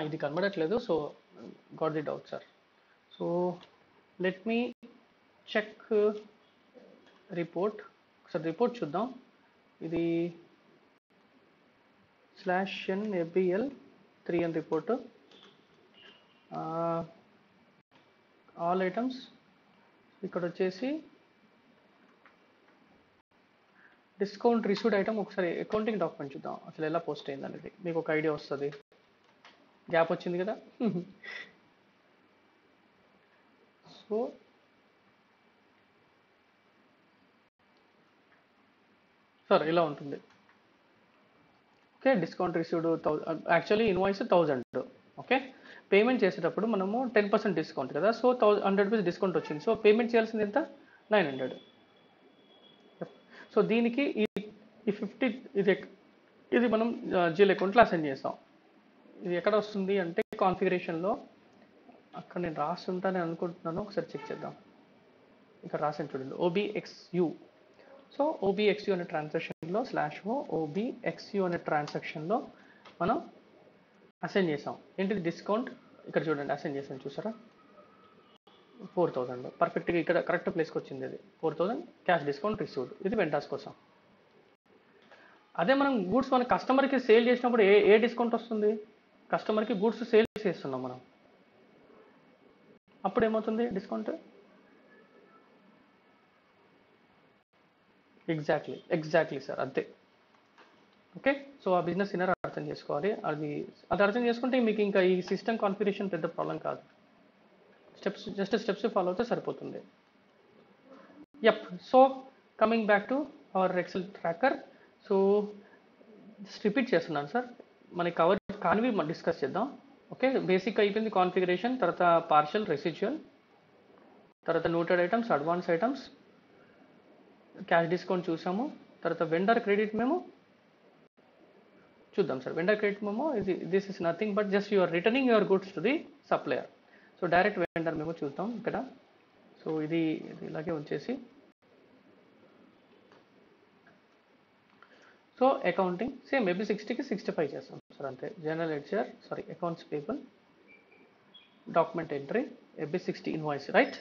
ఇది కనబడట్లేదు. So got the doubt sir. So let me check report. ఒకసారి report చూద్దాం. ఇది /n/abl 3n report. All items ఇక్కడ వచ్చేసి డిస్కౌంట్ రిసీవ్డ్ ఐటమ్. ఒకసారి అకౌంటింగ్ డాక్యుమెంట్ చూద్దాం అసలు ఎలా పోస్ట్ అయింది అనేది, మీకు ఒక ఐడియా వస్తుంది. గ్యాప్ వచ్చింది కదా. సో సార్ ఇలా ఉంటుంది. Okay, discount received actually invoice 1000. Okay, payment చేసేటప్పుడు మనము 10% డిస్కౌంట్ కదా, సో 100 రూపీస్ డిస్కౌంట్ వచ్చింది. సో పేమెంట్ చేయాల్సింది ఎంత? 900. సో దీనికి ఈ 50 ఇది మనం జీల్ అకౌంట్లో అసైన్ చేస్తాం. ఇది ఎక్కడ వస్తుంది అంటే కాన్ఫిగరేషన్లో, అక్కడ నేను రాస్తుంటానని అనుకుంటున్నాను, ఒకసారి చెక్ చేద్దాం. ఇక్కడ రాసాను చూడండి, OBXU. సో OBXU అనే ట్రాన్సాక్షన్లో /OBXU అనే ట్రాన్సాక్షన్లో మనం అసైన్ చేసాం. ఏంటిది? డిస్కౌంట్. ఇక్కడ చూడండి అసైన్ చేసాం, చూసారా? 4000 పర్ఫెక్ట్గా ఇక్కడ కరెక్ట్ ప్లేస్కి వచ్చింది. ఇది 4000 క్యాష్ డిస్కౌంట్ రిసీవ్డ్. ఇది వెండార్స్ కోసం. అదే మనం గూడ్స్ మన కస్టమర్కి సేల్ చేసినప్పుడు ఏ డిస్కౌంట్ వస్తుంది? కస్టమర్కి గూడ్స్ సేల్ చేస్తున్నాం మనం, అప్పుడు ఏమవుతుంది డిస్కౌంట్? ఎగ్జాక్ట్లీ సార్, అంతే. ఓకే, సో ఆ బిజినెస్ ఇన్నర్ అర్థం చేసుకోవాలి. అది అర్థం చేసుకుంటే మీకు ఇంకా ఈ సిస్టమ్ కాన్ఫిగరేషన్ పెద్ద ప్రాబ్లం కాదు. స్టెప్స్ ఫాలో అవుతే సరిపోతుంది. So coming back to our Excel tracker. So repeat చేస్తున్నాను సార్, మనకి కవర్ కానివి మనం డిస్కస్ చేద్దాం. ఓకే, బేసిక్ అయిపోయింది కాన్ఫిగరేషన్, తర్వాత పార్షల్, రెసిడ్యువల్, తర్వాత noted items, advance items, cash discount చూసాము. తర్వాత వెండర్ క్రెడిట్ మెమో చూద్దాం sir. Vendor credit memo this is nothing but just you are returning your goods to the supplier. So direct vendor memo చూద్దాం ఇక్కడ. So ఇది ఇలాగే ఉంచేసి, so accounting same AB60కి 65 చేస్తాం sir, అంతే. General ledger, accounts payable, document entry, AB60 invoice, right?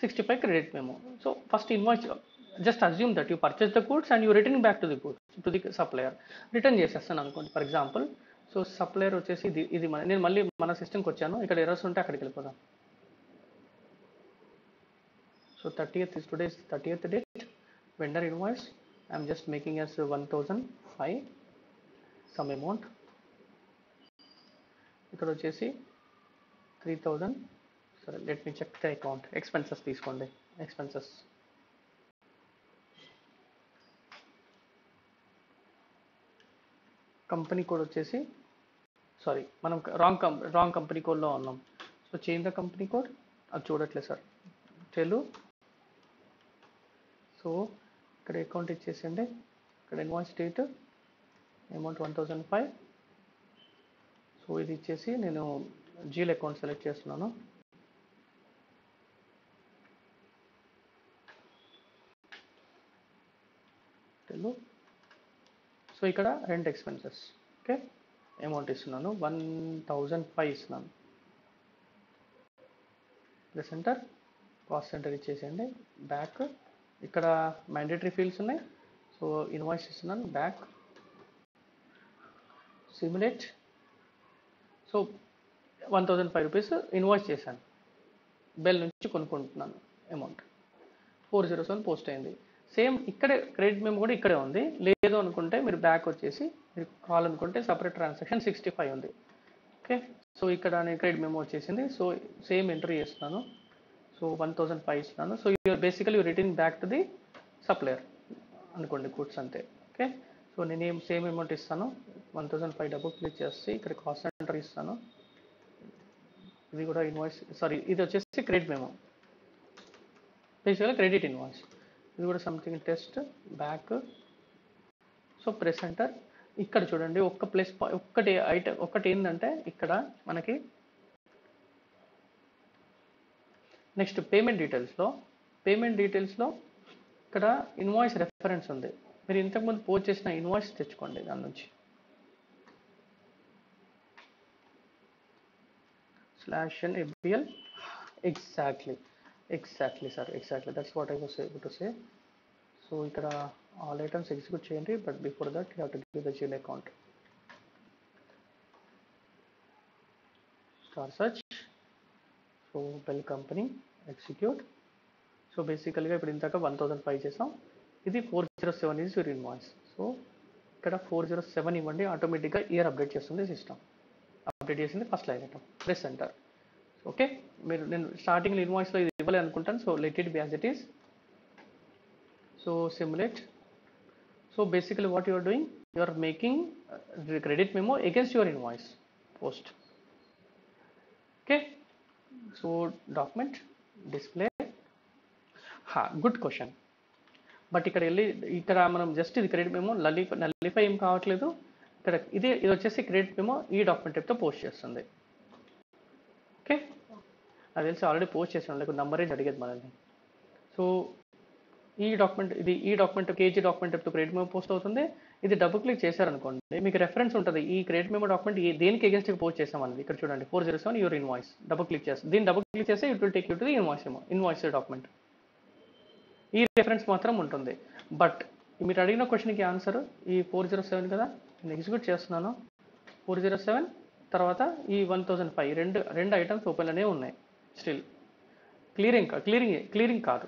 65 credit memo. So first invoice, just assume that you purchase the goods and you return back to the goods to the supplier. Return చేసేస్తాను అనుకోండి for example. So supplier వచ్చేసి ఇది నేను మళ్ళీ మన సిస్టమ్కి వచ్చాను. ఇక్కడ ఎర్రర్స్ ఉంటే అక్కడికి వెళ్ళిపోదాం. So 30th is today's 30th date. Vendor invoice I'm just making as 1005 some amount. ఇక్కడ వచ్చేసి 3000. సరే, let me check the account. Expenses తీసుకోండి. ఎక్స్పెన్సెస్ కంపెనీ కోడ్ వచ్చేసి, మనం రాంగ్ కంపెనీ కోడ్లో ఉన్నాం. So change the company code. అది చూడట్లేదు సార్, తెలుగు. సో ఇక్కడ అకౌంట్ ఇచ్చేసండి. ఇక్కడ ఇన్వాయిస్ డేట్ అమౌంట్ 1005. సో ఇది ఇచ్చేసి నేను జీల్ అకౌంట్ సెలెక్ట్ చేస్తున్నాను. తెలుగు. సో ఇక్కడ రెంట్ ఎక్స్పెన్సెస్. ఓకే, అమౌంట్ ఇస్తున్నాను 1005 ఇస్తున్నాను. Plus enter. కాస్ట్ సెంటర్ ఇచ్చేసేయండి. బ్యాక్ ఇక్కడ మ్యాండేటరీ ఫీల్డ్స్ ఉన్నాయి. సో ఇన్వాయిస్ ఇస్తున్నాను. Back simulate. So 1005 rupees invoice చేశాను. బెల్ నుంచి కొనుక్కుంటున్నాను. అమౌంట్ 407 పోస్ట్ అయింది. సేమ్ ఇక్కడే క్రెడిట్ మెమో కూడా ఇక్కడే ఉంది. లేదు అనుకుంటే మీరు బ్యాక్ వచ్చేసి, మీరు కావాలనుకుంటే సపరేట్ ట్రాన్సాక్షన్ 65 ఉంది. ఓకే, సో ఇక్కడ నేను క్రెడిట్ మెమో వచ్చేసింది. సో సేమ్ ఎంట్రీ చేస్తున్నాను. సో 1005 ఇస్తున్నాను. So you are basically return back to the supplier అనుకోండి, గుడ్స్ అంతే. ఓకే, సో నేను సేమ్ అమౌంట్ ఇస్తాను. 1005 డబుల్ క్లిక్ చేసి ఇక్కడ కాస్ట్ సెంటర్ ఇస్తాను. ఇది కూడా ఇన్వాయిస్, ఇది వచ్చేసి క్రెడిట్ మెమో, బేసికల్గా క్రెడిట్ ఇన్వాయిస్. ఇది కూడా something test. Back. So press enter. ఇక్కడ చూడండి ఒక్కటి ఏంటంటే ఇక్కడ మనకి నెక్స్ట్ పేమెంట్ డీటెయిల్స్లో ఇక్కడ ఇన్వాయిస్ రెఫరెన్స్ ఉంది. మీరు ఇంతకుముందు పోస్ట్ చేసిన ఇన్వాయిస్ తెచ్చుకోండి దాని నుంచి. slash n FBL. Exactly, exactly, sir. Exactly. That's what I was able to say. So ఇక్కడ all items execute చేయండి, but before that you have to give the GL account. Star search. So Bell company execute. So బేసికల్గా ఇప్పుడు ఇందాక 1005 చేసాం. ఇది 407 is your invoice. So ఇక్కడ 407 ఇవ్వండి, ఆటోమేటిక్గా ఇయర్ అప్డేట్ చేస్తుంది సిస్టమ్. అప్డేట్ చేసింది first line item, press enter. Okay, మీరు నేను స్టార్టింగ్లో ఇన్వాయిస్లో ఇది ఇవ్వాలి అనుకుంటాను. So let it be as it is. So simulate. So basically what you are doing, you are making credit memo against your invoice post. Okay, so document display. Good question. But ఇక్కడ వెళ్ళి ఇక్కడ మనం just ఇది credit memo nullify ఏం కావట్లేదు. ఇక్కడ ఇది వచ్చేసి క్రెడిట్ మెమో ఈ డాక్యుమెంట్ టైప్తో పోస్ట్ చేస్తుంది. ఓకే, అది తెలిసి ఆల్రెడీ పోస్ట్ చేసాను, లేకపోతే నంబర్ ఏజ్ అడిగేది మనల్ని. సో ఈ డాక్యుమెంట్ కేజీ డాక్యుమెంట్ టైప్తో క్రెడిట్ మెమో పోస్ట్ అవుతుంది. ఇది డబుల్ క్లిక్ చేశారనుకోండి, మీకు రెఫరెన్స్ ఉంటుంది ఈ క్రెడిట్ మెమో డాక్యుమెంట్ దేనికి అగేన్స్ట్గా పోస్ట్ చేసామన్నది. ఇక్కడ చూడండి 407 యువర్ ఇన్వాయిస్. డబుల్ క్లిక్ చేస్తే దీన్ని డబుల్ క్లిక్ చేస్తే it will take you to the invoice document. ఈ రెఫరెన్స్ మాత్రం ఉంటుంది. బట్ మీరు అడిగిన క్వశ్చన్కి ఆన్సర్ ఈ 407 కదా, నేను ఎగ్జిక్యూట్ చేస్తున్నాను. 407 తర్వాత ఈ 1005 రెండు ఐటమ్స్ ఓపెన్లోనే ఉన్నాయి. స్టిల్ క్లియరింగ్ కాదు,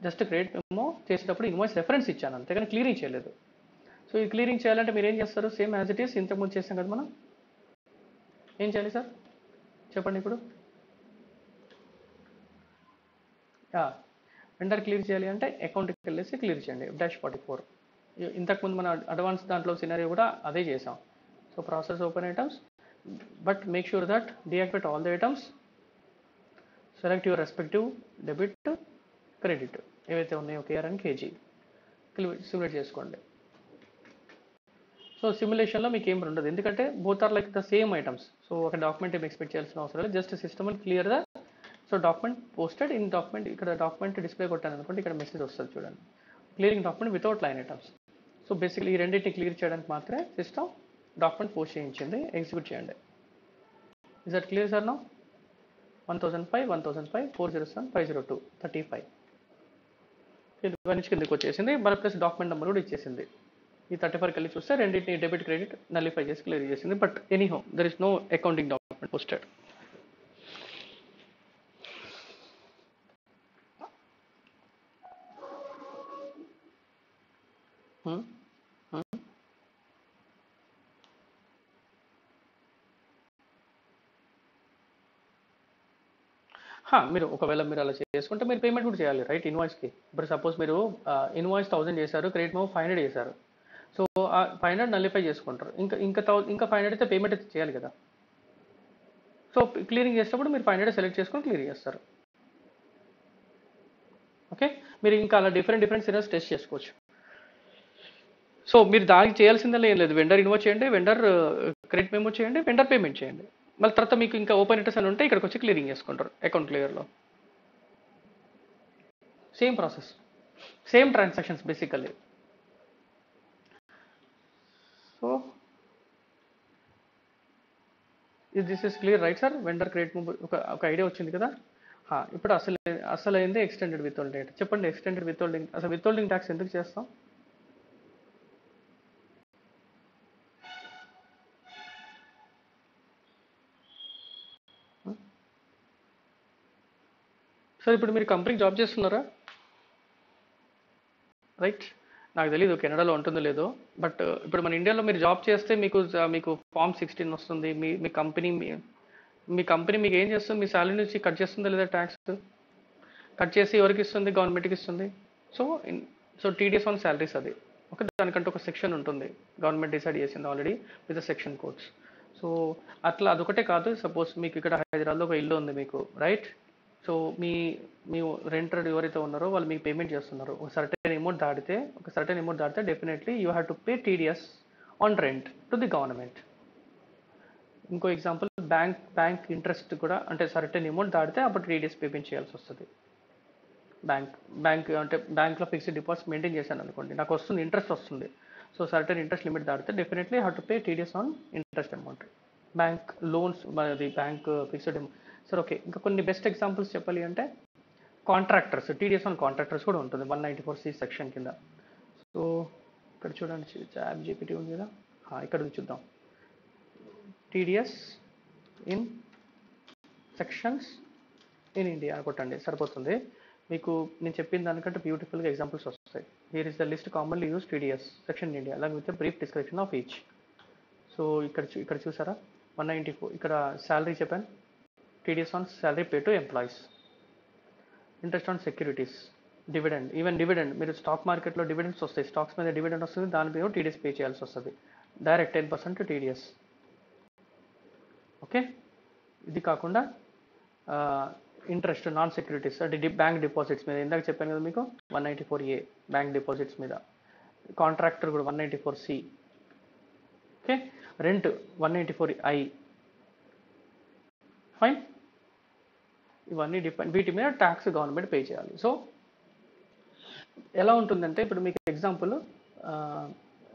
జస్ట్ క్రెడిట్ మెమో చేసేటప్పుడు ఇన్వాయిస్ రెఫరెన్స్ ఇచ్చాను అంతే, కానీ క్లియరింగ్ చేయలేదు. సో ఈ క్లియరింగ్ చేయాలంటే మీరు ఏం చేస్తారు, సేమ్ యాజ్ ఇట్ ఈస్ ఇంతకుముందు చేస్తాం కదా మనం. ఏం చేయాలి సార్ చెప్పండి ఇప్పుడు. వెండర్ క్లియర్ చేయాలి అంటే అకౌంట్కి వెళ్ళేసి క్లియర్ చేయండి -44. ఇంతకుముందు మన అడ్వాన్స్ దాంట్లో సినారియో కూడా అదే చేసాం. So process open items, but make sure that deactivate all the items, select your respective debit credit ఏవైతే ఉన్నాయో కేఆర్ అండ్ కేజీ సిమ్యులేట్ చేసుకోండి. సో సిమ్యులేషన్లో మీకు ఏం ఉండదు, ఎందుకంటే both are like the same items. So ఒక డాక్యుమెంట్ ఏం ఎక్స్పెక్ట్ చేయాల్సిన అవసరం లేదు, just system clear the. So document posted in document, ఇక్కడ డాక్యుమెంట్ డిస్ప్లే కొట్టాను అనుకోండి, ఇక్కడ మెసేజ్ వస్తుంది చూడండి, clearing document without line items. So basically ఈ రెండింటిని క్లియర్ చేయడానికి మాత్రమే సిస్టమ్ డాక్యుమెంట్ పోస్ట్ చేయించింది. ఎగ్జిక్యూట్ చేయండి. Is that clear sir? No 1005 407 502 35 ఇవన్నీ కిందకి వచ్చేసింది. మన ప్లస్ డాక్యుమెంట్ నెంబర్ కూడా ఇచ్చేసింది. ఈ 34 కలిసి చూస్తే రెండింటిని డెబిట్ క్రెడిట్ నల్లిఫై చేసి క్లియర్ చేసింది. But anyhow there is no accounting document posted. మీరు ఒకవేళ మీరు అలా చేసుకుంటే మీరు పేమెంట్ కూడా చేయాలి రైట్, ఇన్వాయిస్కి. ఇప్పుడు సపోజ్ మీరు ఇన్వాయిస్ 1000 చేశారు, క్రెడిట్ మెమో 500 చేశారు. సో 500 నల్లిఫై చేసుకుంటారు, ఇంకా 500 అయితే పేమెంట్ అయితే చేయాలి కదా. సో క్లియరింగ్ చేసేటప్పుడు మీరు 500 సెలెక్ట్ చేసుకొని క్లియర్ చేస్తారు. ఓకే, మీరు ఇంకా అలా డిఫరెంట్ సినారియోస్ టెస్ట్ చేసుకోవచ్చు. సో మీరు దానికి చేయాల్సిందే ఏం లేదు, వెండర్ ఇన్వాయిస్ చేయండి, వెండర్ క్రెడిట్ మెమో చేయండి, వెండర్ పేమెంట్ చేయండి. మళ్ళీ తర్వాత మీకు ఇంకా ఓపెన్ ఇంట్రెస్ట్ అని ఉంటే ఇక్కడికి వచ్చి క్లియరింగ్ చేసుకుంటారు అకౌంట్ క్లియర్లో. Same process, same transactions basically. So this is clear right sir? Vendor credit memo ఒక ఐడియా వచ్చింది కదా. ఇప్పుడు అసలు అయింది ఎక్స్టెండెడ్ విత్ హోల్డింగ్. చెప్పండి, ఎక్స్టెండెడ్ విత్ హోల్డింగ్, అసలు విత్ హోల్డింగ్ ట్యాక్స్ ఎందుకు చేస్తాం? సార్ ఇప్పుడు మీరు కంపెనీకి జాబ్ చేస్తున్నారా? రైట్, నాకు తెలీదు కెనడాలో ఉంటుందో లేదో, బట్ ఇప్పుడు మన ఇండియాలో మీరు జాబ్ చేస్తే మీకు ఫామ్ 16 వస్తుంది. మీ కంపెనీ మీకు ఏం చేస్తుంది, మీ శాలరీ నుంచి కట్ చేస్తుందా లేదా ట్యాక్స్? కట్ చేసి ఎవరికి ఇస్తుంది? గవర్నమెంట్కి ఇస్తుంది. సో టీడీఎస్ ఆన్ శాలరీస్ అది. ఓకే, దానికంటే ఒక సెక్షన్ ఉంటుంది, గవర్నమెంట్ డిసైడ్ చేసింది already with section codes. So అట్లా అదొకటే కాదు, సపోజ్ మీకు ఇక్కడ హైదరాబాద్లో ఒక ఇల్లు ఉంది మీకు రైట్. సో మీ రెంటర్ ఎవరైతే ఉన్నారో వాళ్ళు మీకు పేమెంట్ చేస్తున్నారు. ఒక సర్టెన్ అమౌంట్ దాటితే definitely you have to pay TDS on rent to the government. ఇంకో ఎగ్జాంపుల్ బ్యాంక్ ఇంట్రెస్ట్ కూడా, అంటే సర్టెన్ అమౌంట్ దాటితే అప్పుడు టీడీఎస్ పేమెంట్ చేయాల్సి వస్తుంది. బ్యాంక్లో ఫిక్స్డ్ డిపాజిట్ మెయింటైన్ చేశాను అనుకోండి, నాకు వస్తుంది ఇంట్రెస్ట్ వస్తుంది. సో సర్టెన్ ఇంట్రెస్ట్ లిమిట్ దాటితే definitely have to pay TDS on interest amount. Bank loans, అది బ్యాంక్ ఫిక్స్డ్. సరే ఓకే, ఇంకా కొన్ని బెస్ట్ ఎగ్జాంపుల్స్ చెప్పాలి అంటే కాంట్రాక్టర్స్, టీడీఎస్ ఆన్ కాంట్రాక్టర్స్ కూడా ఉంటుంది 194C సెక్షన్ కింద. సో ఇక్కడ చూడండి, చాట్ జీపీటీ ఉంది కదా, ఇక్కడ నుంచి చూద్దాం. TDS in sections in India అని కొట్టండి సరిపోతుంది. మీకు నేను చెప్పిన దానికంటే బ్యూటిఫుల్గా ఎగ్జాంపుల్స్ వస్తాయి. Here is the list commonly use TDS section in India అలాగే with brief description of each. So ఇక్కడ చూసారా 194, ఇక్కడ శాలరీ చెప్పాను, TDS on salary pay to employees, interest on securities, dividend, even dividend మీరు స్టాక్ మార్కెట్లో dividends వస్తాయి, stocks మీద dividend వస్తుంది, దాని మీద టీడీఎస్ పే చేయాల్సి వస్తుంది, డైరెక్ట్ 10% టీడీఎస్. ఓకే, ఇది కాకుండా ఇంట్రెస్ట్ నాన్ సెక్యూరిటీస్ అంటే బ్యాంక్ డిపాజిట్స్ మీద, ఇందాక చెప్పాను కదా మీకు 194A బ్యాంక్ డిపాజిట్స్ మీద, కాంట్రాక్టర్ కూడా 194C. Okay, rent 194I. Fine, ఇవన్నీ వీటి మీద ట్యాక్స్ గవర్నమెంట్ పే చేయాలి. సో ఎలా ఉంటుందంటే ఇప్పుడు మీకు ఎగ్జాంపుల్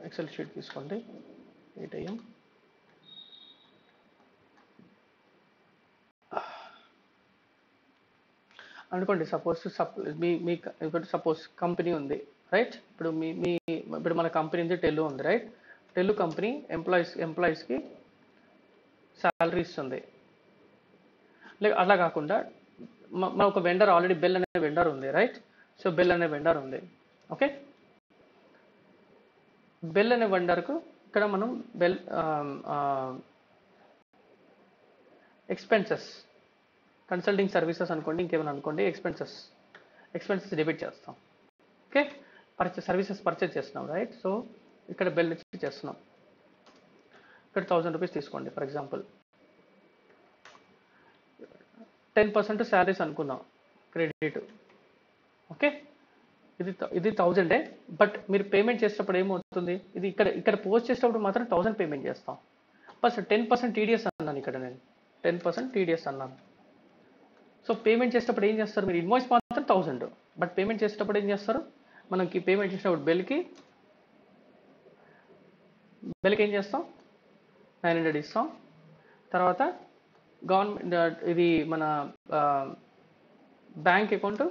ఎక్సెల్ షీట్ తీసుకోండి, 8 AM. అనుకోండి సపోజ్ సపోజ్ కంపెనీ ఉంది రైట్. ఇప్పుడు మన కంపెనీ ఉంది, టెల్లు ఉంది రైట్. టెల్లు కంపెనీ ఎంప్లాయీస్కి శాలరీ ఇస్తుంది. అలా కాకుండా మన ఒక వెండర్ ఆల్రెడీ బెల్ అనే వెండర్ ఉంది రైట్. సో బెల్ అనే వెండర్ ఉంది. ఓకే, బెల్ అనే వెండర్కు ఇక్కడ మనం ఎక్స్పెన్సెస్, కన్సల్టింగ్ సర్వీసెస్ అనుకోండి, ఇంకేమైనా అనుకోండి, ఎక్స్పెన్సెస్ డెబిట్ చేస్తాం. ఓకే, సర్వీసెస్ పర్చేజ్ చేస్తున్నాం రైట్. సో ఇక్కడ బెల్ నుంచి చేస్తున్నాం, ఇక్కడ 1000 రూపీస్ తీసుకోండి ఫర్ ఎగ్జాంపుల్. 10% శాలరీస్ అనుకుందాం క్రెడిట్. ఓకే, ఇది 1000, బట్ మీరు పేమెంట్ చేసేటప్పుడు ఏమవుతుంది, ఇది ఇక్కడ పోస్ట్ చేసేటప్పుడు మాత్రం 1000 పేమెంట్ చేస్తాం. బట్ 10% టీడీఎస్ అన్నాను, ఇక్కడ నేను 10% టీడీఎస్ అన్నాను. సో పేమెంట్ చేసేటప్పుడు ఏం చేస్తారు, మీరు ఇన్వాయిస్ మాత్రం 1000, బట్ పేమెంట్ చేసేటప్పుడు ఏం చేస్తారు, మనకి పేమెంట్ చేసేటప్పుడు బెల్కి ఏం చేస్తాం, 900 ఇస్తాం. తర్వాత గవర్నమెంట్ ఇది మన బ్యాంక్ అకౌంట్,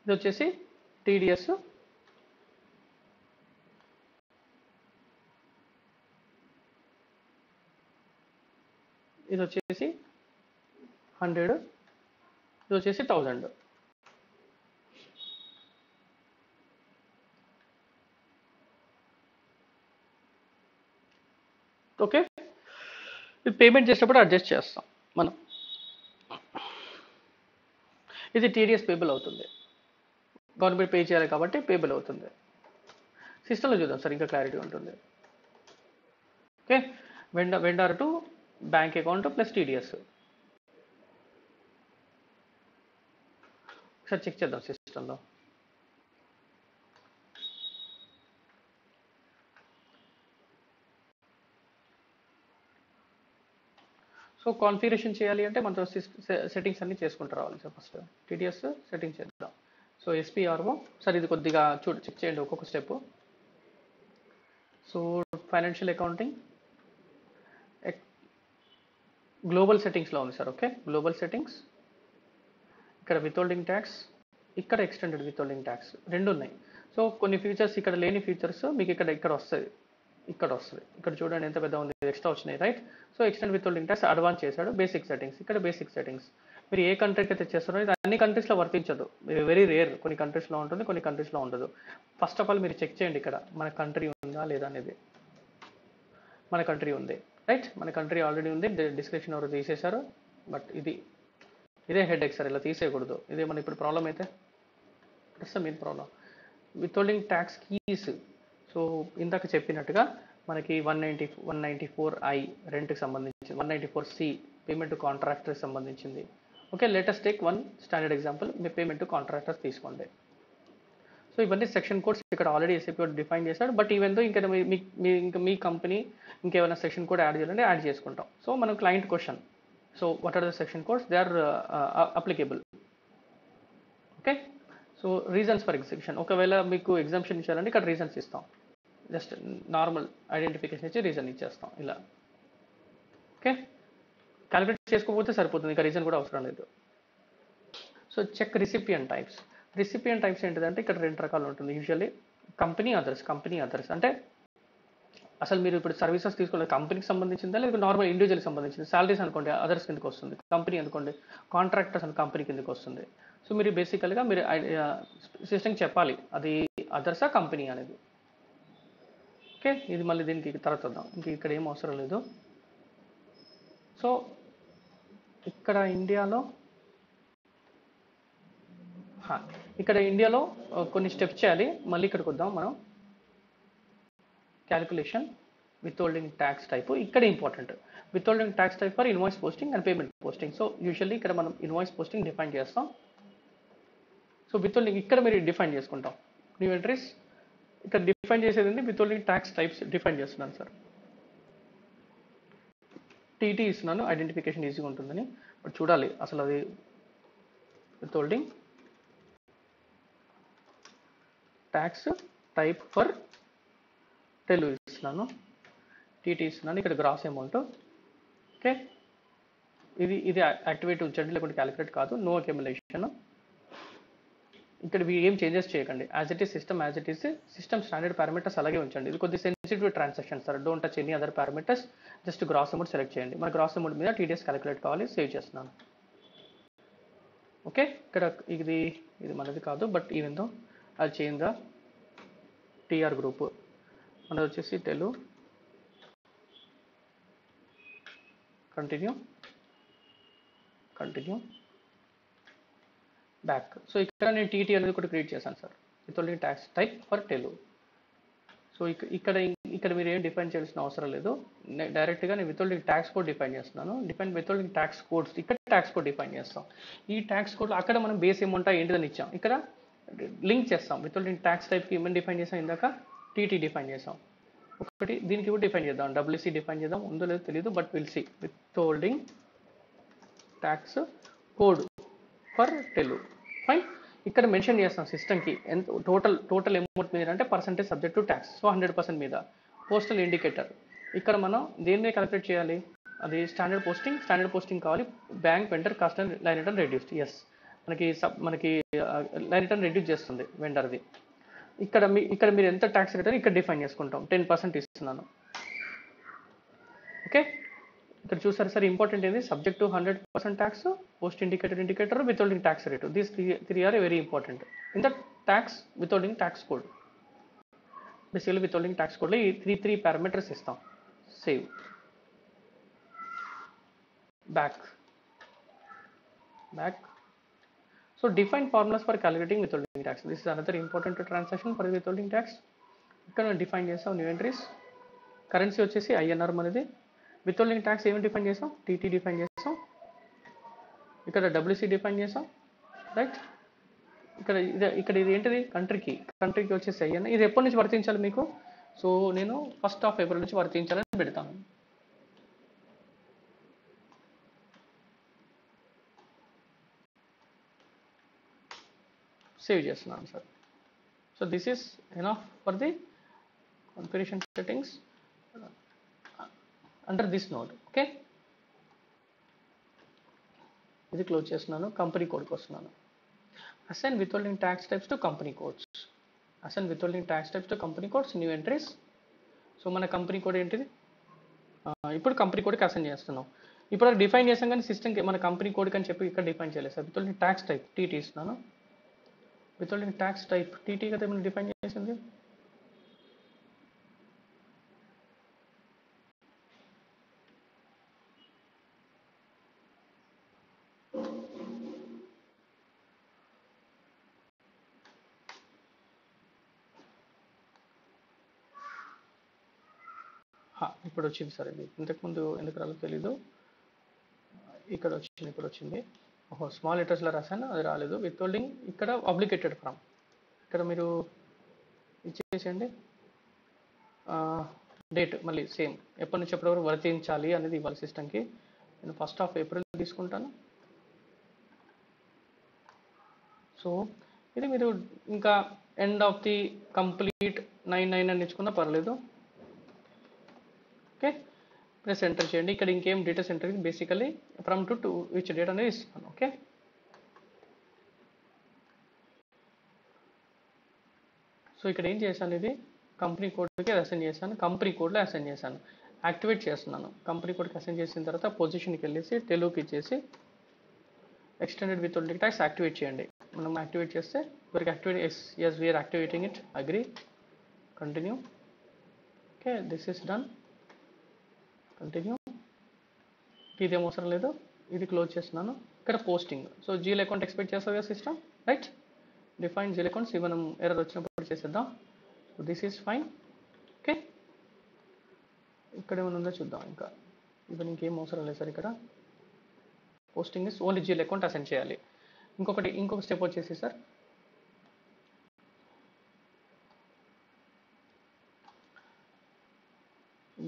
ఇది వచ్చేసి టీడీఎస్, ఇది వచ్చేసి 100, ఇది వచ్చేసి 1000. ఓకే, ఇది పేమెంట్ చేసేటప్పుడు అడ్జస్ట్ చేస్తాం మనం. ఇది టీడీఎస్ పేబుల్ అవుతుంది, గవర్నమెంట్ పే చేయాలి కాబట్టి పేబుల్ అవుతుంది. సిస్టంలో చూద్దాం సార్, ఇంకా క్లారిటీ ఉంటుంది. Okay, vendor to bank account plus TDS. ఒకసారి చెక్ చేద్దాం సిస్టంలో. సో కాన్ఫిగరేషన్ చేయాలి అంటే మనతో సెట్టింగ్స్ అన్ని చేసుకుంటూ రావాలి సార్. ఫస్ట్ టీడీఎస్ సెట్టింగ్ చేద్దాం. సో ఎస్పీఆర్ఓ సార్, ఇది కొద్దిగా చెక్ చేయండి ఒక్కొక్క step. So financial accounting global సెట్టింగ్స్లో ఉంది సార్. ఓకే, గ్లోబల్ సెట్టింగ్స్, ఇక్కడ విత్హోల్డింగ్ ట్యాక్స్, ఇక్కడ ఎక్స్టెండెడ్ విత్హోల్డింగ్ ట్యాక్స్, రెండు ఉన్నాయి. సో కొన్ని ఫీచర్స్ ఇక్కడ లేని ఫీచర్స్ మీకు ఇక్కడ వస్తుంది. ఇక్కడ చూడండి ఎంత పెద్ద ఉంది, ఎక్స్ట్రా వచ్చినాయి right. So extend withholding tax advance చేశాడు, బేసిక్ సెట్టింగ్స్, ఇక్కడ బేసిక్ సెట్టింగ్స్. మీరు ఏ కంట్రీకి అయితే చేస్తారో ఇది అన్ని కంట్రీస్లో వర్తించదు, వెరీ రేర్, కొన్ని కంట్రీస్లో ఉంటుంది, కొన్ని కంట్రీస్లో ఉండదు. ఫస్ట్ ఆఫ్ ఆల్ మీరు చెక్ చేయండి ఇక్కడ మన కంట్రీ ఉందా లేదా అనేది. మన కంట్రీ ఉంది రైట్, మన కంట్రీ ఆల్రెడీ ఉంది, డిస్క్రిప్షన్ ఎవరు తీసేశారు. బట్ ఇదే హెడ్ ఎక్ సార్, ఇలా తీసేయకూడదు. ఇదే మన ఇప్పుడు ప్రాబ్లం అయితే it's main problem. Withholding tax keys. So ఇందాక చెప్పినట్టుగా మనకి 194I రెంట్కి సంబంధించి, 194C పేమెంట్ టు కాంట్రాక్టర్కి సంబంధించింది. Okay, latest take one standard example, మీ పేమెంట్ టు కాంట్రాక్టర్స్ తీసుకోండి. సో ఇవన్నీ సెక్షన్ కోడ్స్ ఇక్కడ ఆల్రెడీ ఎస్ఏపీ డిఫైన్ చేశాడు. బట్ ఈవెన్ దో ఇంకా మీ కంపెనీ ఇంకేమైనా సెక్షన్ కోడ్ యాడ్ చేయాలంటే యాడ్ చేసుకుంటాం. సో మనం client question, so what are the section codes, they are applicable. Okay, so reasons for execution, ఒకవేళ మీకు ఎగ్జామ్షన్ ఇచ్చారంటే ఇక్కడ రీజన్స్ ఇస్తాం. జస్ట్ నార్మల్ ఐడెంటిఫికేషన్ ఇచ్చి రీజన్ ఇచ్చేస్తాం ఇలా. ఓకే, క్యాలిక్యులేట్ చేసుకోకపోతే సరిపోతుంది, ఇంకా రీజన్ కూడా అవసరం లేదు. So check recipient types. Recipient types ఏంటిదంటే ఇక్కడ 2 రకాలు ఉంటుంది యూజువల్లీ. కంపెనీ అదర్స్ అంటే అసలు మీరు ఇప్పుడు సర్వీసెస్ తీసుకోవాలి, కంపెనీకి సంబంధించిందా లేదా నార్మల్ ఇండివిజువల్కి సంబంధించింది. సాలరీస్ అనుకోండి అదర్స్ కిందకి వస్తుంది, కంపెనీ అనుకోండి కాంట్రాక్టర్స్ అని కంపెనీ కిందకి వస్తుంది. సో మీరు బేసికల్గా మీరు సిస్టమ్కి చెప్పాలి అది అదర్సా కంపెనీ అనేది. ఓకే, ఇది మళ్ళీ దీనికి తర్వాత వద్దాం, ఇంక ఇక్కడ ఏం అవసరం లేదు. సో ఇక్కడ ఇండియాలో కొన్ని స్టెప్స్ చేయాలి. మళ్ళీ ఇక్కడికి వద్దాం మనం. క్యాలిక్యులేషన్ విత్హోల్డింగ్ ట్యాక్స్ టైప్ ఇక్కడ important. Withholding tax type for invoice posting and payment posting. So usually ఇక్కడ మనం ఇన్వాయిస్ పోస్టింగ్ డిఫైన్ చేస్తాం. సో విత్హోల్డింగ్ ఇక్కడ మీరు డిఫైన్ చేసుకుంటాం. న్యూ ఎంట్రీస్ ఇక్కడ డిఫైన్ చేసేది విత్హోల్డింగ్ ట్యాక్స్ టైప్స్ డిఫైన్ చేస్తున్నాను సార్. టీటీ ఇస్తున్నాను, ఐడెంటిఫికేషన్ ఈజీగా ఉంటుందని. బట్ చూడాలి అసలు అది withholding tax type for Telugu ఇస్తున్నాను, టీటీ ఇస్తున్నాను. ఇక్కడ గ్రాస్ అమౌంట్. ఓకే, ఇది యాక్టివేట్ ఉంచండి, లేకుంటే క్యాలిక్యులేట్ కాదు. No accumulation. ఇక్కడ ఏం చేంజెస్ చేయకండి, as it is system standard parameters అలాగే ఉంచండి. ఇది కొద్ది sensitive transaction sir, don't touch any other parameters. Just gross amount select చేయండి. మన గ్రాస్ అమౌంట్ మీద టీడీఎస్ క్యాలిక్యులేట్ కావాలి, సేవ్ చేస్తున్నాను. ఓకే, ఇక్కడ ఇది మనది కాదు, బట్ ఈవెన్ దో అది చేంజ్ టీఆర్ గ్రూప్ మనది వచ్చేసి తెలుగు. Continue back. సో ఇక్కడ నేను టీటీ అనేది కూడా క్రియేట్ చేశాను sir, withholding tax type for Telugu. సో ఇక్కడ మీరు ఏం డిఫైన్ చేయాల్సిన అవసరం లేదు, డైరెక్ట్గా నేను విత్హోల్డింగ్ ట్యాక్స్ కోడ్ డిఫైన్ చేస్తున్నాను. విత్హోల్డింగ్ ట్యాక్స్ కోడ్స్ ఇక్కడ ట్యాక్స్ కోడ్ డిఫైన్ చేస్తాం. ఈ ట్యాక్స్ కోడ్ అక్కడ మనం బేస్ అమౌంట్ ఏంటిదని ఇచ్చాం, ఇక్కడ లింక్ చేస్తాం. విత్హోల్డింగ్ ట్యాక్స్ టైప్కి ఏమైనా డిఫైన్ చేసాం, ఇందాక టీటీ డిఫైన్ చేసాం. ఒకటి దీనికి కూడా డిఫైన్ చేద్దాం, డబ్ల్యూసీ డిఫైన్ చేద్దాం. ఉందో లేదో తెలియదు, but will see. Withholding tax code for Telugu. Fine, ఇక్కడ మెన్షన్ చేస్తాం సిస్టమ్కి ఎంత టోటల్ అమౌంట్ మీద అంటే percentage subject to tax. So 100% మీద. పోస్టల్ ఇండికేటర్ ఇక్కడ మనం దేన్ని క్యాలిక్యులేట్ చేయాలి, అది స్టాండర్డ్ పోస్టింగ్ కావాలి. Bank vendor cost and line return reduced. Yes, మనకి లైన్ రిటర్న్ రెడ్యూస్ చేస్తుంది వెండర్ది. ఇక్కడ మీరు ఎంత ట్యాక్స్ రిటర్న్ ఇక్కడ డిఫైన్ చేసుకుంటాం. 10% ఇస్తున్నాను. ఓకే, ఇక్కడ చూసారు సార్, ఇంపార్టెంట్ ఏంది, subject to 100% tax, post indicator, withholding tax rate. These three are very important in the tax withholding tax code. Basically withholding tax కోడ్లో ఈ త్రీ పారామీటర్స్ ఇస్తాం. Save, back. So define formulas for calculating withholding tax. This is another important transaction for withholding tax. ఇక్కడ define చేసాం new entries. Currency వచ్చేసి INR మనది. Withholding tax ఏమి define చేసాం, TT define చేసాం. ఇక్కడ డబ్ల్యూసీ డిఫైన్ చేసాం, రైట్. ఇక్కడ ఇది ఏంటిది, కంట్రీకి వచ్చేసి ఐఎన్ఆర్. ఇది ఎప్పటి నుంచి వర్తించాలి మీకు, సో నేను 1st of April నుంచి వర్తించాలని పెడతాను. సేవ్ చేస్తున్నాను sir. So this is enough for the configuration settings under this node. Okay, ఇది క్లోజ్ చేస్తున్నాను. కంపెనీ కోడ్కి వస్తున్నాను. Assign withholding tax types to company codes. New entries. So మన కంపెనీ కోడ్ ఏంటిది, ఇప్పుడు company కోడ్కి assign చేస్తున్నాం. ఇప్పుడు అది డిఫైన్ చేసాం కానీ సిస్టమ్కి మన కంపెనీ కోడ్కి అని చెప్పి ఇక్కడ డిఫైన్ చేయలేదు sir. Withholding tax type TT ఇస్తున్నాను. విత్హోల్డింగ్ ట్యాక్స్ టైప్ టీటీ కదా మనం డిఫైన్ చేసింది. ఇప్పుడు వచ్చింది సార్. ఇది ఇంతకుముందు ఎందుకు రాలో తెలీదు. ఇక్కడ వచ్చింది, ఇప్పుడు వచ్చింది. ఓహో, స్మాల్ లెటర్స్లో రాశాను, అది రాలేదు. విత్హోల్డింగ్ ఇక్కడ అప్లికేటెడ్ ఫ్రమ్, ఇక్కడ మీరు ఇచ్చేసేయండి. డేట్ మళ్ళీ సేమ్, ఎప్పటి నుంచి ఎప్పటి వరకు వర్తించాలి అనేది ఇవ్వాలి సిస్టమ్కి. నేను 1st of April తీసుకుంటాను. సో ఇది మీరు ఇంకా ఎండ్ ఆఫ్ ది కంప్లీట్ 99 అని ఇచ్చుకున్నా పర్లేదు. ఓకే, ప్రెస్ ఎంటర్ చేయండి. ఇక్కడ ఇంకేం data centre basically from to which date అనేది ఇస్తున్నాను. ఓకే, సో ఇక్కడ ఏం చేశాను, ఇది కంపెనీ కోడ్కి అసైన్ చేశాను, కంపెనీ కోడ్లో అసైన్ చేశాను, యాక్టివేట్ చేస్తున్నాను. కంపెనీ కోడ్కి అసైన్ చేసిన తర్వాత పొజిషన్కి వెళ్ళేసి తెలుగుకి ఇచ్చేసి ఎక్స్టెండెడ్ వితౌటింగ్ ట్యాక్స్ యాక్టివేట్ చేయండి. మనం యాక్టివేట్ చేస్తే వీరికి activate yes we're activating it, agree, continue. Okay, this is done, continue. ఇదేం అవసరం లేదు, ఇది క్లోజ్ చేస్తున్నాను. ఇక్కడ posting, so GL account expect చేస్తుంది కదా system, right. Define GL accounts, ఇవి మనం ఎర్రర్ వచ్చినప్పుడు చేసేద్దాం. So this is fine. Okay, ఇక్కడ ఏమైనా ఉందో చూద్దాం. ఇంకా ఇవన్నీ ఇంకేం అవసరం లేదు సార్. ఇక్కడ posting is only GL account assign చేయాలి. ఇంకొక స్టెప్ వచ్చేసి సార్,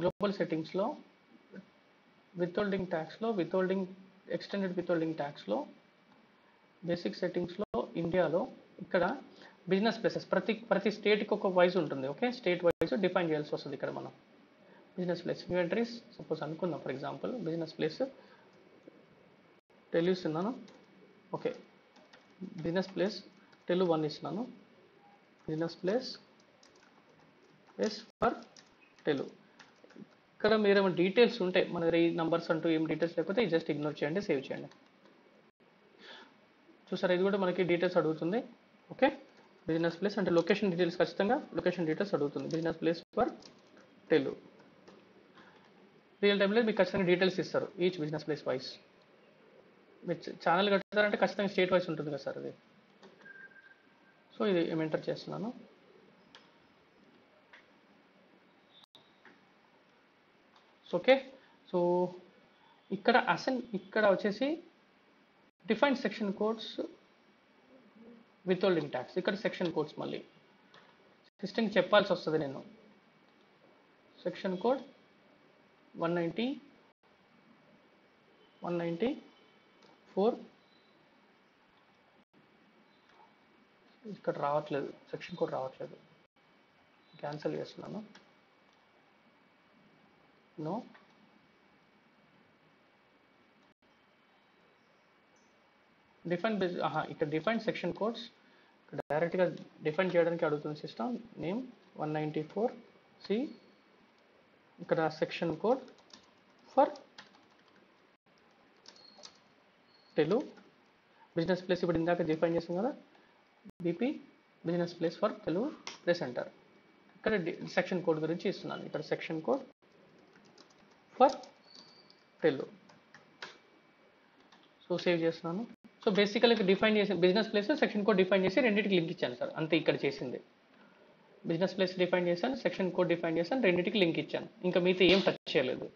గ్లోబల్ సెట్టింగ్స్లో విత్హోల్డింగ్ ట్యాక్స్లో ఎక్స్టెండెడ్ విత్హోల్డింగ్ ట్యాక్స్లో బేసిక్ సెట్టింగ్స్లో ఇండియాలో ఇక్కడ బిజినెస్ ప్లేసెస్ ప్రతి స్టేట్కి ఒక వైజ్ ఉంటుంది. ఓకే, స్టేట్ వైజ్ డిఫైన్ చేయాల్సి వస్తుంది. ఇక్కడ మనం business place new entries suppose అనుకుందాం. For example business place Telugu ఇస్తున్నాను. ఓకే, బిజినెస్ ప్లేస్ తెలుగు 1 ఇస్తున్నాను. Business place is for Telugu. ఇక్కడ మీరు ఏమైనా డీటెయిల్స్ ఉంటే మన దగ్గర ఈ నంబర్స్ అంటూ ఏం డీటెయిల్స్ లేకపోతే జస్ట్ ఇగ్నోర్ చేయండి, సేవ్ చేయండి. చూసారా, ఇది కూడా మనకి డీటెయిల్స్ అడుగుతుంది. ఓకే, బిజినెస్ ప్లేస్ అంటే లొకేషన్ డీటెయిల్స్, ఖచ్చితంగా లొకేషన్ డీటెయిల్స్ అడుగుతుంది. Business place for Telugu. Real టైంలో మీకు ఖచ్చితంగా డీటెయిల్స్ ఇస్తారు ఈచ్ బిజినెస్ ప్లేస్ వైజ్. మీరు ఛానల్ కట్టారంటే ఖచ్చితంగా స్టేట్ వైజ్ ఉంటుంది కదా సార్ అది. సో ఇది ఏం ఎంటర్ చేస్తున్నాను. ఓకే, సో ఇక్కడ వచ్చేసి define section codes withholding tax. ఇక్కడ సెక్షన్ కోడ్స్ మళ్ళీ సిస్టమ్కి చెప్పాల్సి వస్తుంది. నేను సెక్షన్ కోడ్ 194 ఇక్కడ రావట్లేదు, సెక్షన్ కోడ్ రావట్లేదు, క్యాన్సిల్ చేస్తున్నాను. నో, ఇక్కడ డిఫైన్ సెక్షన్ కోడ్స్ డైరెక్ట్గా డిఫైన్ చేయడానికి అడుగుతుంది సిస్టమ్. నేమ్ 194C, ఇక్కడ section code for Telugu. Business place ఇప్పుడు ఇందాక డిఫైన్ చేసాం కదా, BP business place for Telugu, press enter. ఇక్కడ సెక్షన్ కోడ్ గురించి ఇస్తున్నాను. ఇక్కడ section code for Telugu. So save చేస్తున్నాను. సో బేసికల్గా డిఫైన్ చేసి business place section code define చేసి రెండింటికి లింక్ ఇచ్చాను సార్, అంతే ఇక్కడ చేసింది. బిజినెస్ ప్లేస్ డిఫైన్ చేశాను, సెక్షన్ కోడ్ డిఫైన్ చేశాను, రెండింటికి లింక్ ఇచ్చాను. ఇంకా మీతో ఏం టచ్ చేయలేదు.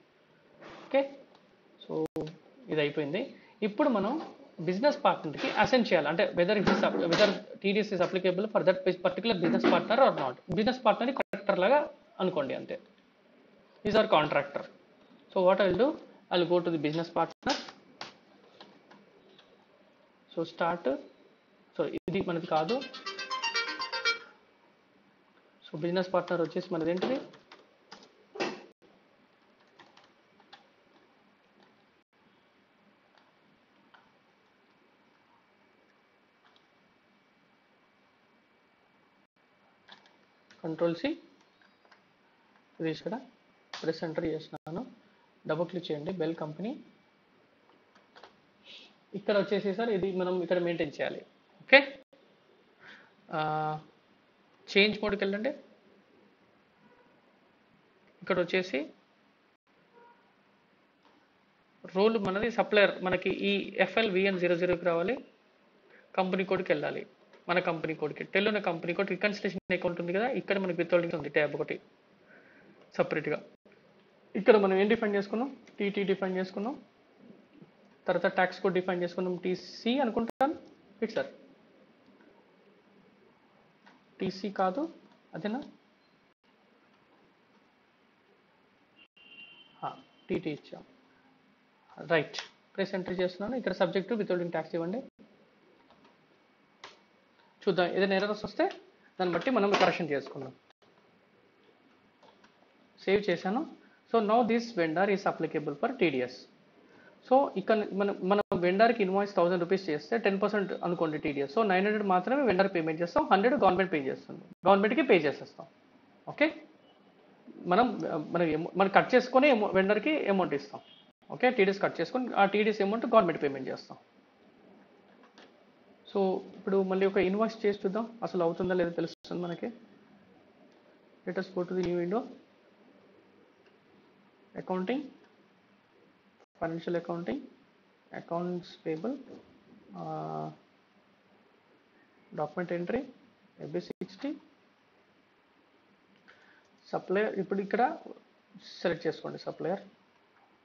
ఓకే, సో ఇది అయిపోయింది. ఇప్పుడు మనం బిజినెస్ పార్ట్నర్కి అసైన్ చేయాలి. అంటే whether TDS is applicable for that particular business partner or not. Business పార్ట్నర్ని కాంట్రాక్టర్ లాగా అనుకోండి అంతే. Is or contractor. So what I will do, I will go to the business partner. So start, so ఇది మనది కాదు. So business partner వచ్చేసి మనది ఏంటిది, Ctrl+C, ఇది ఇక్కడ ప్రెస్ ఎంటర్ చేస్తున్నాను. డబుల్ క్లిక్ చేయండి, బెల్ కంపెనీ. ఇక్కడ వచ్చేసి సార్ ఇది మనం ఇక్కడ మెయింటైన్ చేయాలి. ఓకే, చేంజ్ మోడ్కి వెళ్ళండి. ఇక్కడ వచ్చేసి రోల్ మనది సప్లయర్, మనకి ఈ FLVN00కి రావాలి. కంపెనీ కోడ్కి వెళ్ళాలి, మన కంపెనీ కోడ్కి. టెల్లున్న కంపెనీ కోడ్ రికన్సిలేషన్ అకౌంట్ ఉంది కదా, ఇక్కడ మనకి విత్హోల్డింగ్ ఉంది ట్యాబ్ ఒకటి సపరేట్గా. ఇక్కడ మనం ఏం డిఫైన్ చేసుకున్నాం, టీటీ డిఫైన్ చేసుకున్నాం, తర్వాత ట్యాక్స్ కోడ్ డిఫైన్ చేసుకున్నాం, టీసీ అనుకుంటాను. ఇట్ సార్ టీసీ కాదు, అదేనా, టీటీ ఇచ్చాం, రైట్. ప్రెస్ ఎంటర్ చేస్తున్నాను. ఇక్కడ సబ్జెక్టు విత్హోల్డింగ్ ట్యాక్స్ ఇవ్వండి. చూద్దాం, ఏదైనా ఎర్రర్స్ వస్తే దాన్ని బట్టి మనం కరెక్షన్ చేసుకుందాం. సేవ్ చేశాను. So now this vendor is applicable for TDS. So ఇక్కడ మనం వెండర్కి ఇన్వాయిస్ 1000 రూపీస్ చేస్తే 10% అనుకోండి టీడీఎస్. సో 900 మాత్రమే వెండర్ పేమెంట్ చేస్తాం, 100 గవర్నమెంట్ పే చేస్తుంది, గవర్నమెంట్కి పే చేసేస్తాం. ఓకే, మనం కట్ చేసుకొని వెండర్కి అమౌంట్ ఇస్తాం. ఓకే, టీడీఎస్ కట్ చేసుకొని ఆ టీడీఎస్ అమౌంట్ గవర్నమెంట్ పేమెంట్ చేస్తాం. సో ఇప్పుడు మళ్ళీ ఒక ఇన్వాయిస్ చేసి చూద్దాం, అసలు అవుతుందా లేదో తెలుస్తుంది మనకి. Let us go to the new window, accounting, financial accounting, accounts payable, document entry, AB60, supplier. ఇప్పుడు ఇక్కడ సెలెక్ట్ చేసుకోండి సప్లయర్,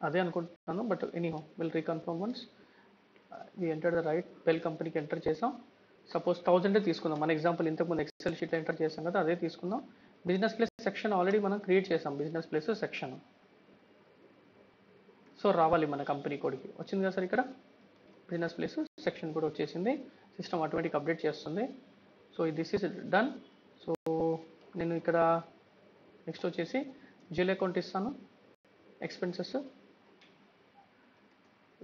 అదే అనుకుంటున్నాను, but anyhow will reconfirm once. We enter the right, Bell కంపెనీకి ఎంటర్ చేసాం. సపోజ్ 1000 తీసుకుందాం, మన ఎగ్జాంపుల్ ఇంతకుముందు ఎక్సెల్ షీట్లో ఎంటర్ చేసాం కదా, అదే తీసుకుందాం. బిజినెస్ ప్లేస్ సెక్షన్ ఆల్రెడీ మనం క్రియేట్ చేసాం, బిజినెస్ ప్లేస్ సెక్షన్. సో రావాలి మన కంపెనీ కోడ్కి, వచ్చింది కదా సార్. ఇక్కడ బిజినెస్ ప్లేస్ సెక్షన్ కూడా వచ్చేసింది, సిస్టమ్ ఆటోమేటిక్ అప్డేట్ చేస్తుంది. So this is done. So నేను ఇక్కడ నెక్స్ట్ వచ్చేసి జిల్ అకౌంట్ ఇస్తాను, ఎక్స్పెన్సెస్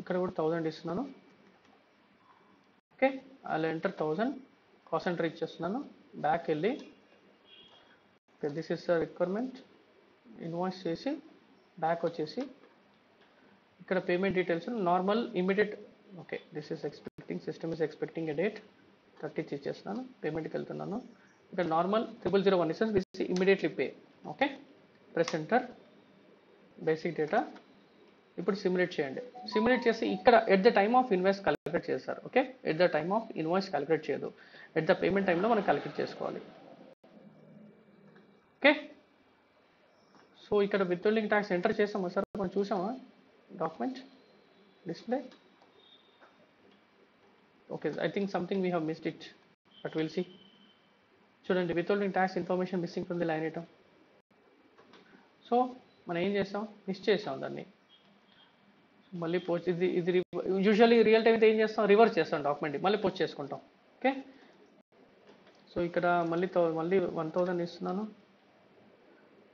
ఇక్కడ కూడా 1000 ఇస్తున్నాను. ఓకే, అలా ఎంటర్ 1000, కాస్ట్ ఎంటర్ ఇచ్చేస్తున్నాను. బ్యాక్ వెళ్ళి this is the requirement, invoice చేసి బ్యాక్ వచ్చేసి ఇక్కడ payment details normal immediate. Okay, this is expecting, system is expecting a date 30 ఇచ్చేస్తున్నాను. పేమెంట్కి వెళ్తున్నాను. ఇక్కడ నార్మల్ 0001 ఇస్తాను, this immediately pay. Okay, press enter, basic data. ఇప్పుడు సిమ్యులేట్ చేయండి. సిమ్యులేట్ చేసి ఇక్కడ at the time of invoice calculate చేస్తారు. Okay, at the time of invoice calculate చేయదు, ఎట్ ద పేమెంట్ టైంలో మనం క్యాలిక్యులేట్ చేసుకోవాలి. ఓకే, సో ఇక్కడ విత్హోల్డింగ్ ట్యాక్స్ ఎంటర్ చేసామా సార్, మనం చూసామా document display. Okay, I think something we have missed it, but will see. చూడండి, withholding tax information missing from the line item. So మనం ఏం చేసాం, మిస్ చేసాం దాన్ని. మళ్ళీ పోస్ట్, ఇది యూజువల్లీ రియల్ టైం అయితే ఏం చేస్తాం, రివర్స్ చేస్తాం డాక్యుమెంట్, మళ్ళీ పోస్ట్ చేసుకుంటాం. ఓకే, సో ఇక్కడ మళ్ళీ 1000 ఇస్తున్నాను.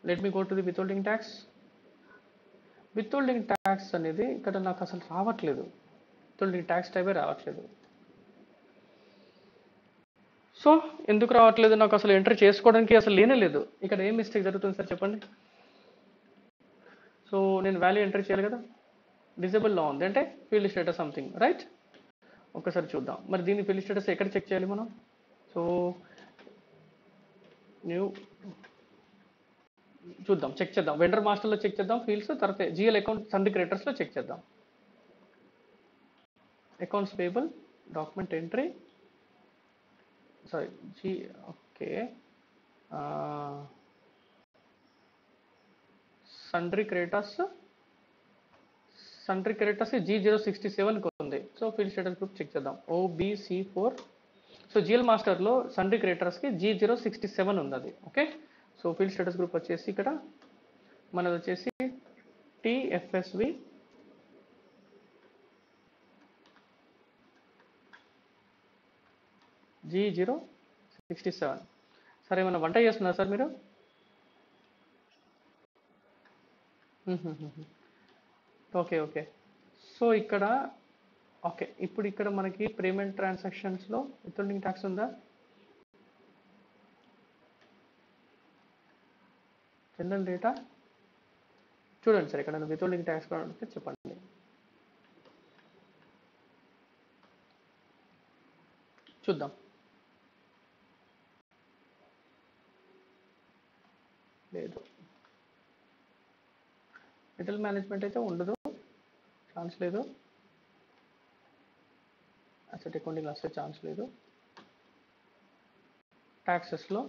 Let me go to the withholding tax. Withholding tax అనేది ఇక్కడ నాకు అసలు రావట్లేదు, విత్హోల్డింగ్ ట్యాక్స్ టైపే రావట్లేదు. సో ఎందుకు రావట్లేదు, నాకు అసలు ఎంటర్ చేసుకోవడానికి అసలు లేనే లేదు. ఇక్కడ ఏం మిస్టేక్ జరుగుతుంది సార్ చెప్పండి. సో నేను వాల్యూ ఎంటర్ చేయాలి కదా, డిజేబుల్లో ఉంది అంటే ఫీల్డ్ స్టేటస్ సంథింగ్, రైట్. ఒకసారి చూద్దాం మరి దీని ఫీల్డ్ స్టేటస్ ఎక్కడ చెక్ చేయాలి మనం. సో న్యూ చూద్దాం, చెక్ చేద్దాం. వెండర్ మాస్టర్లో చెక్ చేద్దాం ఫీల్డ్స్, తర్వాత జిఎల్ అకౌంట్ సన్రీ క్రియేటర్స్లో చెక్ చేద్దాం. Accounts payable, document entry, sorry okay, sundry creditors G067 ఉంది. So field status group check చేద్దాం, OBC4. సో జిఎల్ మాస్టర్లో సన్రీ క్రియేటర్స్కి G067 ఉంది అది. Okay, so field status group వచ్చేసి ఇక్కడ మనది వచ్చేసి TFSV G067. సరే, ఏమైనా వంట చేస్తున్నారా సార్ మీరు? ఓకే ఓకే, సో ఇక్కడ ఓకే, ఇప్పుడు ఇక్కడ మనకి పేమెంట్ ట్రాన్సాక్షన్స్లో విత్హోల్డింగ్ ట్యాక్స్ ఉందా? జనరల్ డేటా చూడండి సార్, ఇక్కడ విత్హోల్డింగ్ ట్యాక్స్ కూడా చెప్పండి. చూద్దాం, లేదు. మెటల్ మేనేజ్మెంట్ అయితే ఉండదు, ఛాన్స్ లేదు. అసెట్ అకౌంటింగ్ అసలు ఛాన్స్ లేదు. ట్యాక్సెస్లో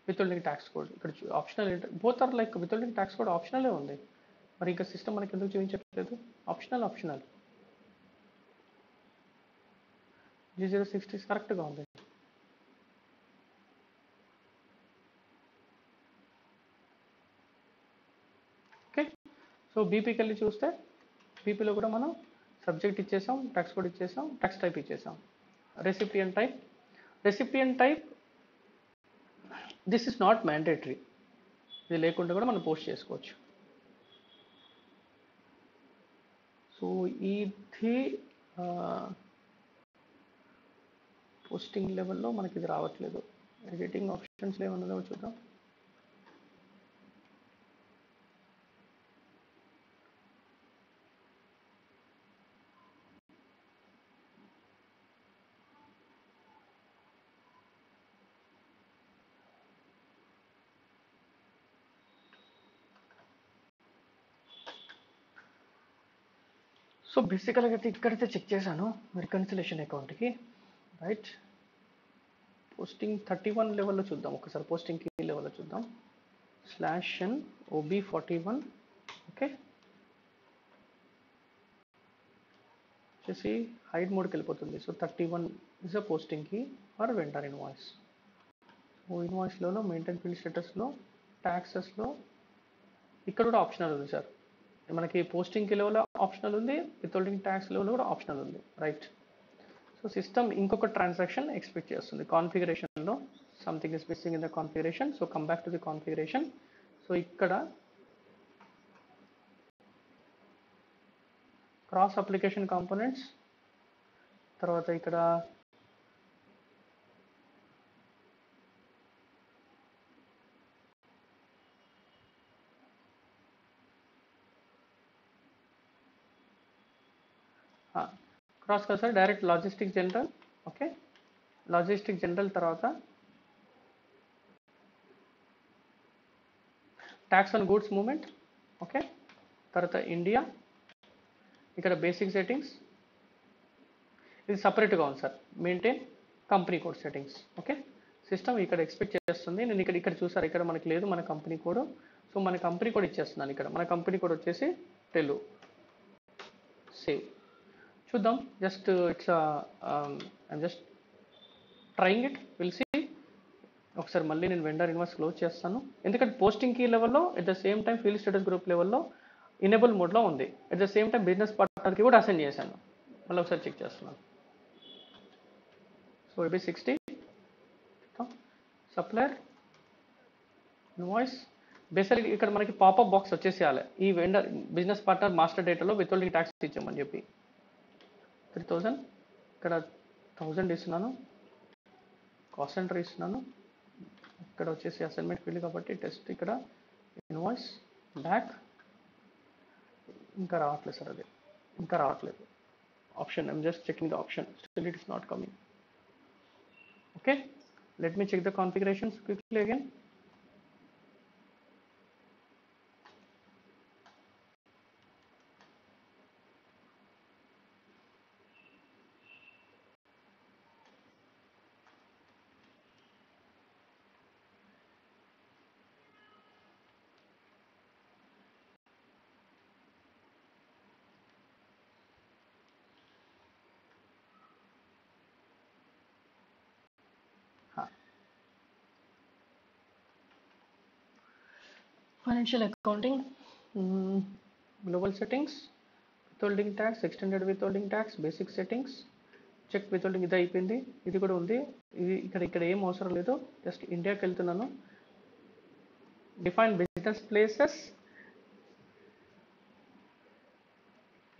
విత్హోల్డింగ్ ట్యాక్స్ కోడ్ ఇక్కడ optional, both are like withholding tax code ఆప్షనలే ఉంది. మరి ఇంకా సిస్టమ్ మనకి ఎందుకు చూపించట్లేదు? ఆప్షనల్ G060 కరెక్ట్గా ఉంది. ఓకే, సో బీపీకి వెళ్ళి చూస్తే బీపీలో కూడా మనం సబ్జెక్ట్ ఇచ్చేసాం, ట్యాక్స్ కోడ్ ఇచ్చేసాం, ట్యాక్స్ టైప్ ఇచ్చేసాం. Recipient type this is not mandatory, ఇది లేకుండా కూడా మనం పోస్ట్ చేసుకోవచ్చు. సో ఇది పోస్టింగ్ లెవెల్లో మనకి ఇది రావట్లేదు. ఎడిటింగ్ ఆప్షన్స్ ఏమన్నదో చూద్దాం. సో బేసికల్గా అయితే ఇక్కడైతే చెక్ చేశాను రికన్సిలేషన్ అకౌంట్కి, రైట్. పోస్టింగ్ 31 లెవెల్లో చూద్దాం ఒకసారి, పోస్టింగ్ కీ లెవెల్లో చూద్దాం. /n OB41, okay. వచ్చేసి హైడ్ మోడ్కి వెళ్ళిపోతుంది. So 31 is a posting key for vendor invoice. ఓ ఇన్వాయిస్లో మెయింటైన్ ఫీల్డ్ స్టేటస్లో ట్యాక్సెస్లో ఇక్కడ కూడా ఆప్షనల్ ఉంది సార్. మనకి పోస్టింగ్ కీ లెవెల్లో ఆప్షనల్ ఉంది, విత్హోల్డింగ్ ట్యాక్స్ లెవెల్లో కూడా ఆప్షనల్ ఉంది, రైట్. సో సిస్టమ్ ఇంకొక ట్రాన్సాక్షన్ ఎక్స్పెక్ట్ చేస్తుంది కాన్ఫిగరేషన్లో. Something is missing in the configuration. So come back to the configuration. So ఇక్కడ క్రాస్ అప్లికేషన్ కాంపోనెంట్స్, తర్వాత ఇక్కడ క్రాస్ కదా sir, direct logistic general, okay. Logistic general తర్వాత tax on goods movement, okay. తర్వాత India, ఇక్కడ basic settings, ఇది సపరేట్గా ఉంది sir. Maintain company code settings, okay. System ఇక్కడ ఎక్స్పెక్ట్ చేస్తుంది. నేను ఇక్కడ చూసారు, ఇక్కడ మనకి లేదు మన కంపెనీ కోడ్. సో మన కంపెనీ కోడ్ ఇచ్చేస్తున్నాను ఇక్కడ. మన కంపెనీ కోడ్ వచ్చేసి టెలు. సేవ్ చూద్దాం. Just it's I'm just trying it, will see. ఒకసారి మళ్ళీ నేను వెండర్ ఇన్వాయిస్ క్లోజ్ చేస్తాను, ఎందుకంటే పోస్టింగ్ కీ లెవెల్లో at the same time field status group లెవెల్లో ఇనేబుల్ మోడ్లో ఉంది. At the same time business పార్ట్నర్కి కూడా అసైన్ చేశాను. మళ్ళీ ఒకసారి చెక్ చేస్తున్నాను. సో ఇది 60 సప్లయర్ ఇన్వాయిస్. బేసిక్గా ఇక్కడ మనకి పాపప్ బాక్స్ వచ్చేసేయాలి, ఈ వెండర్ బిజినెస్ పార్ట్నర్ మాస్టర్ డేటాలో విత్హోల్డింగ్ ట్యాక్స్ ఇచ్చామని చెప్పి. 3000 ఇక్కడ 1000 ఇస్తున్నాను, కాస్ట్ సెంటర్ ఇస్తున్నాను. ఇక్కడ వచ్చేసి అసైన్మెంట్ ఫీల్డ్ కాబట్టి టెస్ట్, ఇక్కడ ఇన్వాయిస్ బ్యాక్. ఇంకా రావట్లేదు సార్, అది ఇంకా రావట్లేదు option. I'm just checking the option, still it is not coming. Okay, let me check the configurations quickly again. Financial accounting, global settings, withholding tax, extended withholding tax, basic settings, check withholding ఇది అయిపోయింది. ఇది కూడా ఉంది. ఇది ఇక్కడ ఏం అవసరం లేదు, జస్ట్ ఇండియాకి వెళ్తున్నాను. డిఫైన్ బిజినెస్ ప్లేసెస్,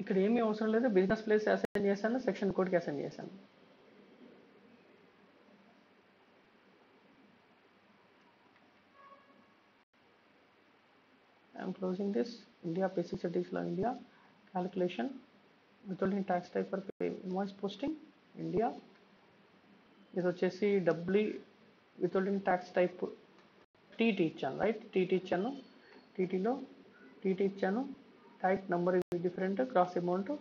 ఇక్కడ ఏమీ అవసరం లేదు. బిజినెస్ ప్లేస్ అసైన్ చేశాను, సెక్షన్ కోడ్కి అసైన్ చేశాను. I'm closing this. India basic settings లో India, calculation, withholding tax type for invoice posting India. ఇది వచ్చేసి W withholding tax type TT ఇచ్చాను, రైట్. టీటీ ఇచ్చాను, టీటీలో టీటీ ఇచ్చాను. టైప్ నెంబర్ ఇది different, cross amount,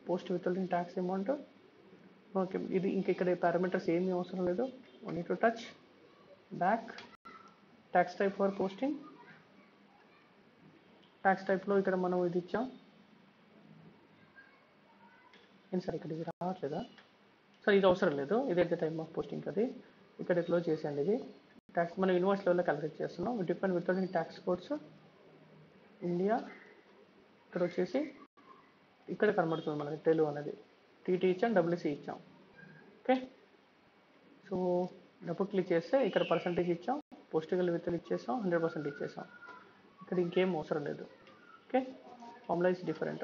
post withholding tax amount, okay. ఇది ఇంకా ఇక్కడ పారామీటర్స్ ఏమీ అవసరం లేదు. Only to touch back. Tax type for posting, tax టైప్లో ఇక్కడ మనం ఇది ఇచ్చాం. ఏం సార్ ఇక్కడ ఇది రావట్లేదా సార్? ఇది అవసరం లేదు, ఇది at the time of posting. అది ఇక్కడ క్లోజ్ చేసేయండి. ఇది ట్యాక్స్ మనం ఇన్వాయిస్ లెవెల్లో క్యాలిక్యులేట్ చేస్తున్నాం. Different withholding tax codes India. ఇక్కడ వచ్చేసి ఇక్కడ కనబడుతుంది మనకి టెలు అనేది. టీటీ ఇచ్చాం, డబ్ల్యూసీ ఇచ్చాం, ఓకే. సో డబుల్ క్లిక్ చేస్తే ఇక్కడ పర్సంటేజ్ ఇచ్చాం, పోస్టల్ విత్ ఇచ్చేసాం, 100% ఇచ్చేసాం. ఇక్కడ ఇంకేం అవసరం లేదు. Okay, formula is different.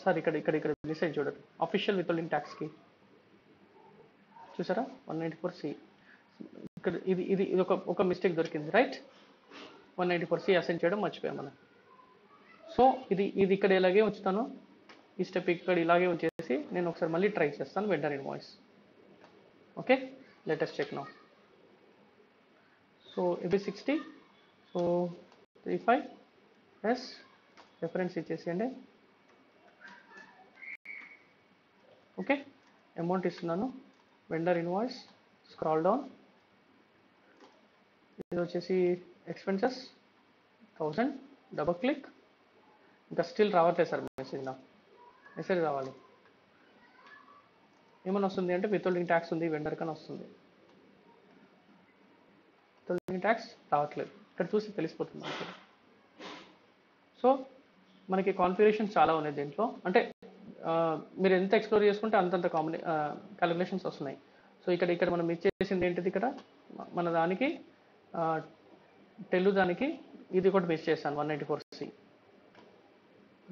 Sir ఇక్కడ ఇక్కడ ఇక్కడ మిస్ అయ్యి చూడండి. అఫీషియల్ వితౌలింగ్ ట్యాక్స్కి చూసారా 194C. ఇక్కడ ఇది ఇది ఇది ఒక మిస్టేక్ దొరికింది, రైట్. 194C అసైన్ చేయడం మర్చిపోయాం మనం. సో ఇది ఇది ఇక్కడ ఇలాగే ఉంచుతాను, ఈ స్టెప్ ఇక్కడ ఇలాగే ఉంచేసి నేను ఒకసారి మళ్ళీ ట్రై చేస్తాను vendor invoice. Okay, latest check now. So ఇది 60, సో 35 ప్లస్ రెఫరెన్స్ ఇచ్చేసేయండి. ఓకే, అమౌంట్ ఇస్తున్నాను, వెండర్ ఇన్వాయిస్, స్క్రాల్ డౌన్, ఇది వచ్చేసి ఎక్స్పెన్సెస్ 1000, డబుల్ క్లిక్. ఇంకా స్టిల్ రావట్లేదు సార్ మెసేజ్ రావాలి. ఏమని వస్తుంది అంటే వితౌలింగ్ ట్యాక్స్ ఉంది వెండర్ కన్నా వస్తుంది, వితౌలింగ్ ట్యాక్స్ రావట్లేదు. ఇక్కడ చూసి తెలిసిపోతుంది. సో మనకి కాన్ఫిగరేషన్ చాలా ఉన్నాయి దీంట్లో, అంటే మీరు ఎంత ఎక్స్ప్లోర్ చేసుకుంటే అంతంత క్యాలిక్యులేషన్స్ వస్తున్నాయి. సో ఇక్కడ ఇక్కడ మనం ఇచ్చేసింది ఏంటిది, ఇక్కడ మన దానికి దానికి ఇది కూడా మిస్ చేశాను, 194C.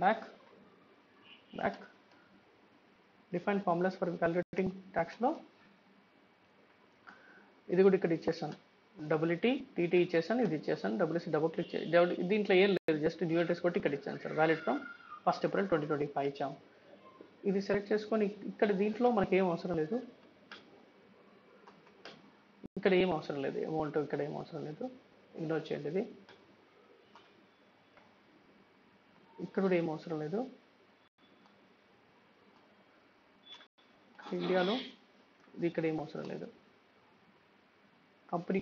Back define formulas for calculating ట్యాక్స్లో ఇది కూడా ఇక్కడ ఇచ్చేసాను, టీటీ ఇచ్చేసాను, ఇది ఇచ్చేసాను, డబ్ల్యూసీ డబుల్ క్లిక్ దీంట్లో ఏం లేదు, జస్ట్ డ్యూ అడ్రస్ కొట్టి ఇక్కడ ఇచ్చాను సార్. వ్యాలిడ్ ఫ్రమ్ 1 April 2025 ఇచ్చాం. ఇది సెలెక్ట్ చేసుకొని ఇక్కడ దీంట్లో మనకి ఏం అవసరం లేదు, ఇక్కడ ఏం అవసరం లేదు, అమౌంట్ ఇక్కడ ఏం అవసరం లేదు, ఇగ్నోర్ చేయండి. ఇది ఇక్కడ కూడా ఏం అవసరం లేదు. ఇండియాలో ఇది ఇక్కడ ఏం అవసరం లేదు. Company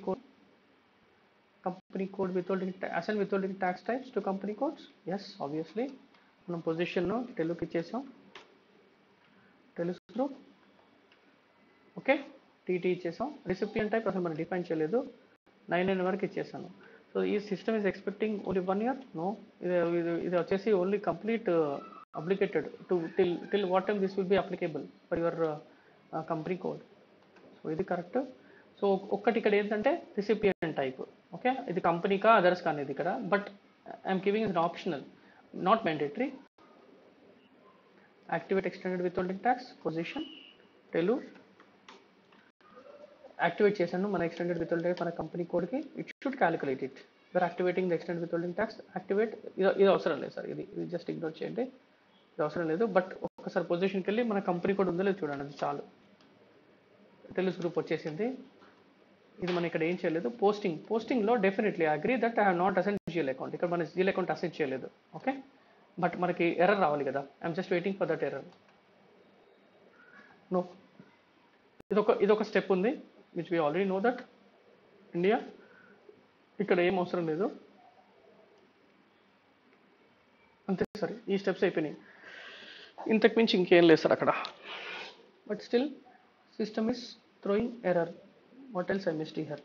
code withholding assign withholding tax types to company codes. Yes, obviously మనం పొజిషన్ను తెలుగుకి ఇచ్చేసాం, తెలుగు గ్రూప్. ఓకే, టీటీ ఇచ్చేసాం. రిసిపియన్ టైప్ అసలు మనం డిఫైన్ చేయలేదు, 99 వరకు ఇచ్చేసాను. సో ఈ system is expecting only 1 year. No, ఇది వచ్చేసి only complete applicated to till what time this will be applicable for your company code. So ఇది కరెక్ట్. సో ఒక్కటి ఇక్కడ ఏంటంటే రిసిపియన్ టైప్. ఓకే, ఇది కంపెనీకా అదర్స్ కానీ ఇది ఇక్కడ, but I'm giving is optional, not mandatory. Activate extended withholding tax, position Telugu activate చేశాను. మన ఎక్స్టెండెడ్ వితౌలింగ్ ట్యాక్స్ మన కంపెనీ కోడ్కి it should calculate it. We are activating the extended withholding tax. Activate, ఇది అవసరం లేదు సార్, ఇది జస్ట్ ఇగ్నోర్ చేయండి, ఇది అవసరం లేదు. బట్ ఒక్కసారి పొజిషన్కి వెళ్ళి మన కంపెనీ కోడ్ ఉందో లేదు చూడండి, అది చాలు. తెలుగు గ్రూప్ వచ్చేసింది. ఇది మనం ఇక్కడ ఏం చేయలేదు. పోస్టింగ్లో definitely agree that I have not assign GL account. ఇక్కడ మన జిఎల్ అకౌంట్ అసైన్ చేయలేదు. ఓకే, బట్ మనకి ఎర్రర్ రావాలి కదా, I'm just waiting for that error. No, ఇదొక స్టెప్ ఉంది which we already know that India. ఇక్కడ ఏం అవసరం లేదు, అంతే సార్. ఈ స్టెప్స్ అయిపోయినాయి, ఇంతకు మించి ఇంకేం లేదు సార్ అక్కడ. But still system is throwing error. What else I missed here?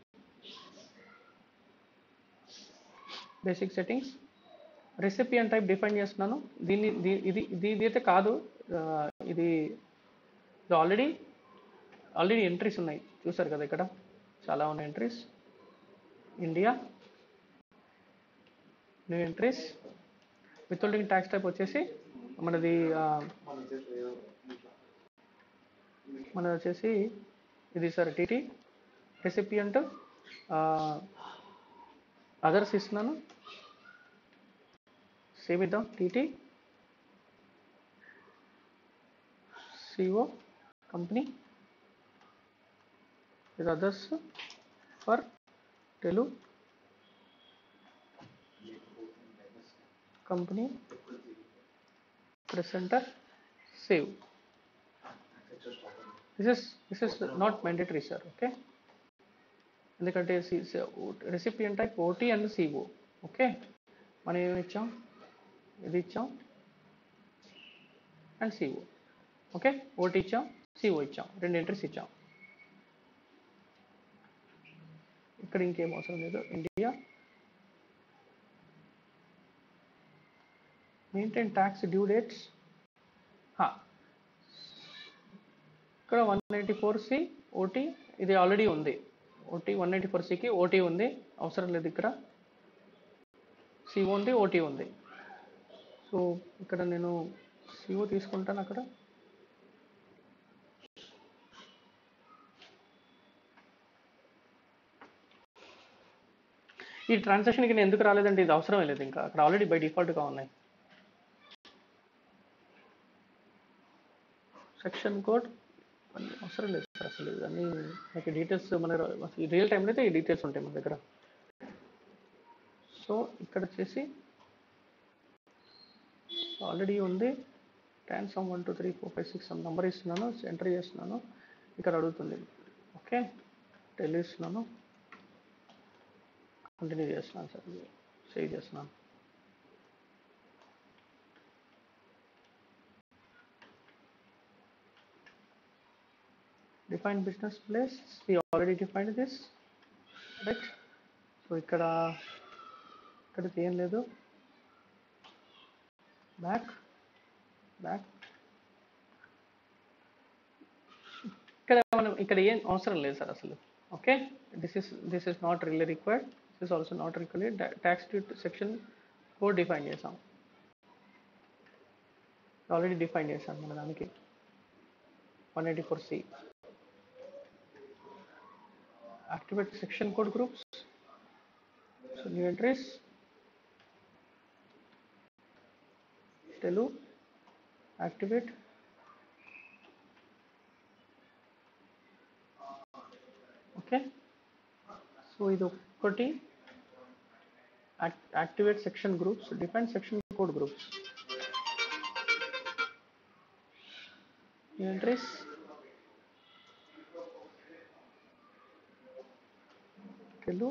Basic settings, recipient type define చేస్తున్నాను. ఇది అయితే కాదు, ఇది ఆల్రెడీ ఎంట్రీస్ ఉన్నాయి చూసారు కదా, ఇక్కడ చాలా ఉన్నాయి entries. India new entries. Withholding tax type వచ్చేసి మనది వచ్చేసి ఇది సార్ టీటీ. రెసిపియంట్ అదర్స్ ఇస్తున్నాను, సేమ్ ఇద్దాం. టీటీ సిఓ కంపెనీ, ఇది others for Telugu company press enter save. This is not mandatory sir. Okay, ఎందుకంటే recipient type OT and CO. Okay, మనం ఏమి ఇచ్చాం, ఇది ఇచ్చాం అండ్ సిఓ. ఓకే, ఓటీ ఇచ్చాం, సిఓ ఇచ్చాం, 2 ఎంట్రీస్ ఇచ్చాం. ఇక్కడ ఇంకేం అవసరం లేదు. India maintain tax due dates. ఇక్కడ 194C ఓటీ ఇది ఆల్రెడీ ఉంది. ఓటీ 194సికి ఓటీ ఉంది, అవసరం లేదు ఇక్కడ. సిఓ ఉంది, ఓటీ ఉంది. సో ఇక్కడ నేను సిఓ తీసుకుంటాను. అక్కడ ఈ ట్రాన్సాక్షన్కి నేను ఎందుకు రాలేదంటే ఇది అవసరమే లేదు, ఇంకా అక్కడ ఆల్రెడీ బై డిఫాల్ట్గా ఉన్నాయి. సెక్షన్ కోడ్ అవసరం లేదు సార్ అసలు. అన్నీ మనకి డీటెయిల్స్ మన రియల్ టైంలో అయితే ఈ డీటెయిల్స్ ఉంటాయి మన దగ్గర. సో ఇక్కడ వచ్చేసి ఆల్రెడీ ఉంది. ట్రాన్సామ్ 1 2 3 4 5 6 నెంబర్ ఇస్తున్నాను, ఎంటర్ చేస్తున్నాను. ఇక్కడ అడుగుతుంది. ఓకే, టెల్ ఇస్తున్నాను, కంటిన్యూ చేస్తున్నాను సార్, సేవ్ చేస్తున్నాను. Define business place, we already defined this, right? So ఇక్కడ ఏం లేదు. బ్యాక్ ఇక్కడ మనం ఇక్కడ ఏం అవసరం లేదు సార్ అసలు. Okay, this is not really required, this is also not required. Tax section code define చేసాం, ఆల్రెడీ డిఫైన్ చేసాం మన దానికి 184C. Activate section code groups. So new entries, Telu, activate. Okay. So ఇది ఒకటి activate section groups, define section code groups. New entries, Telu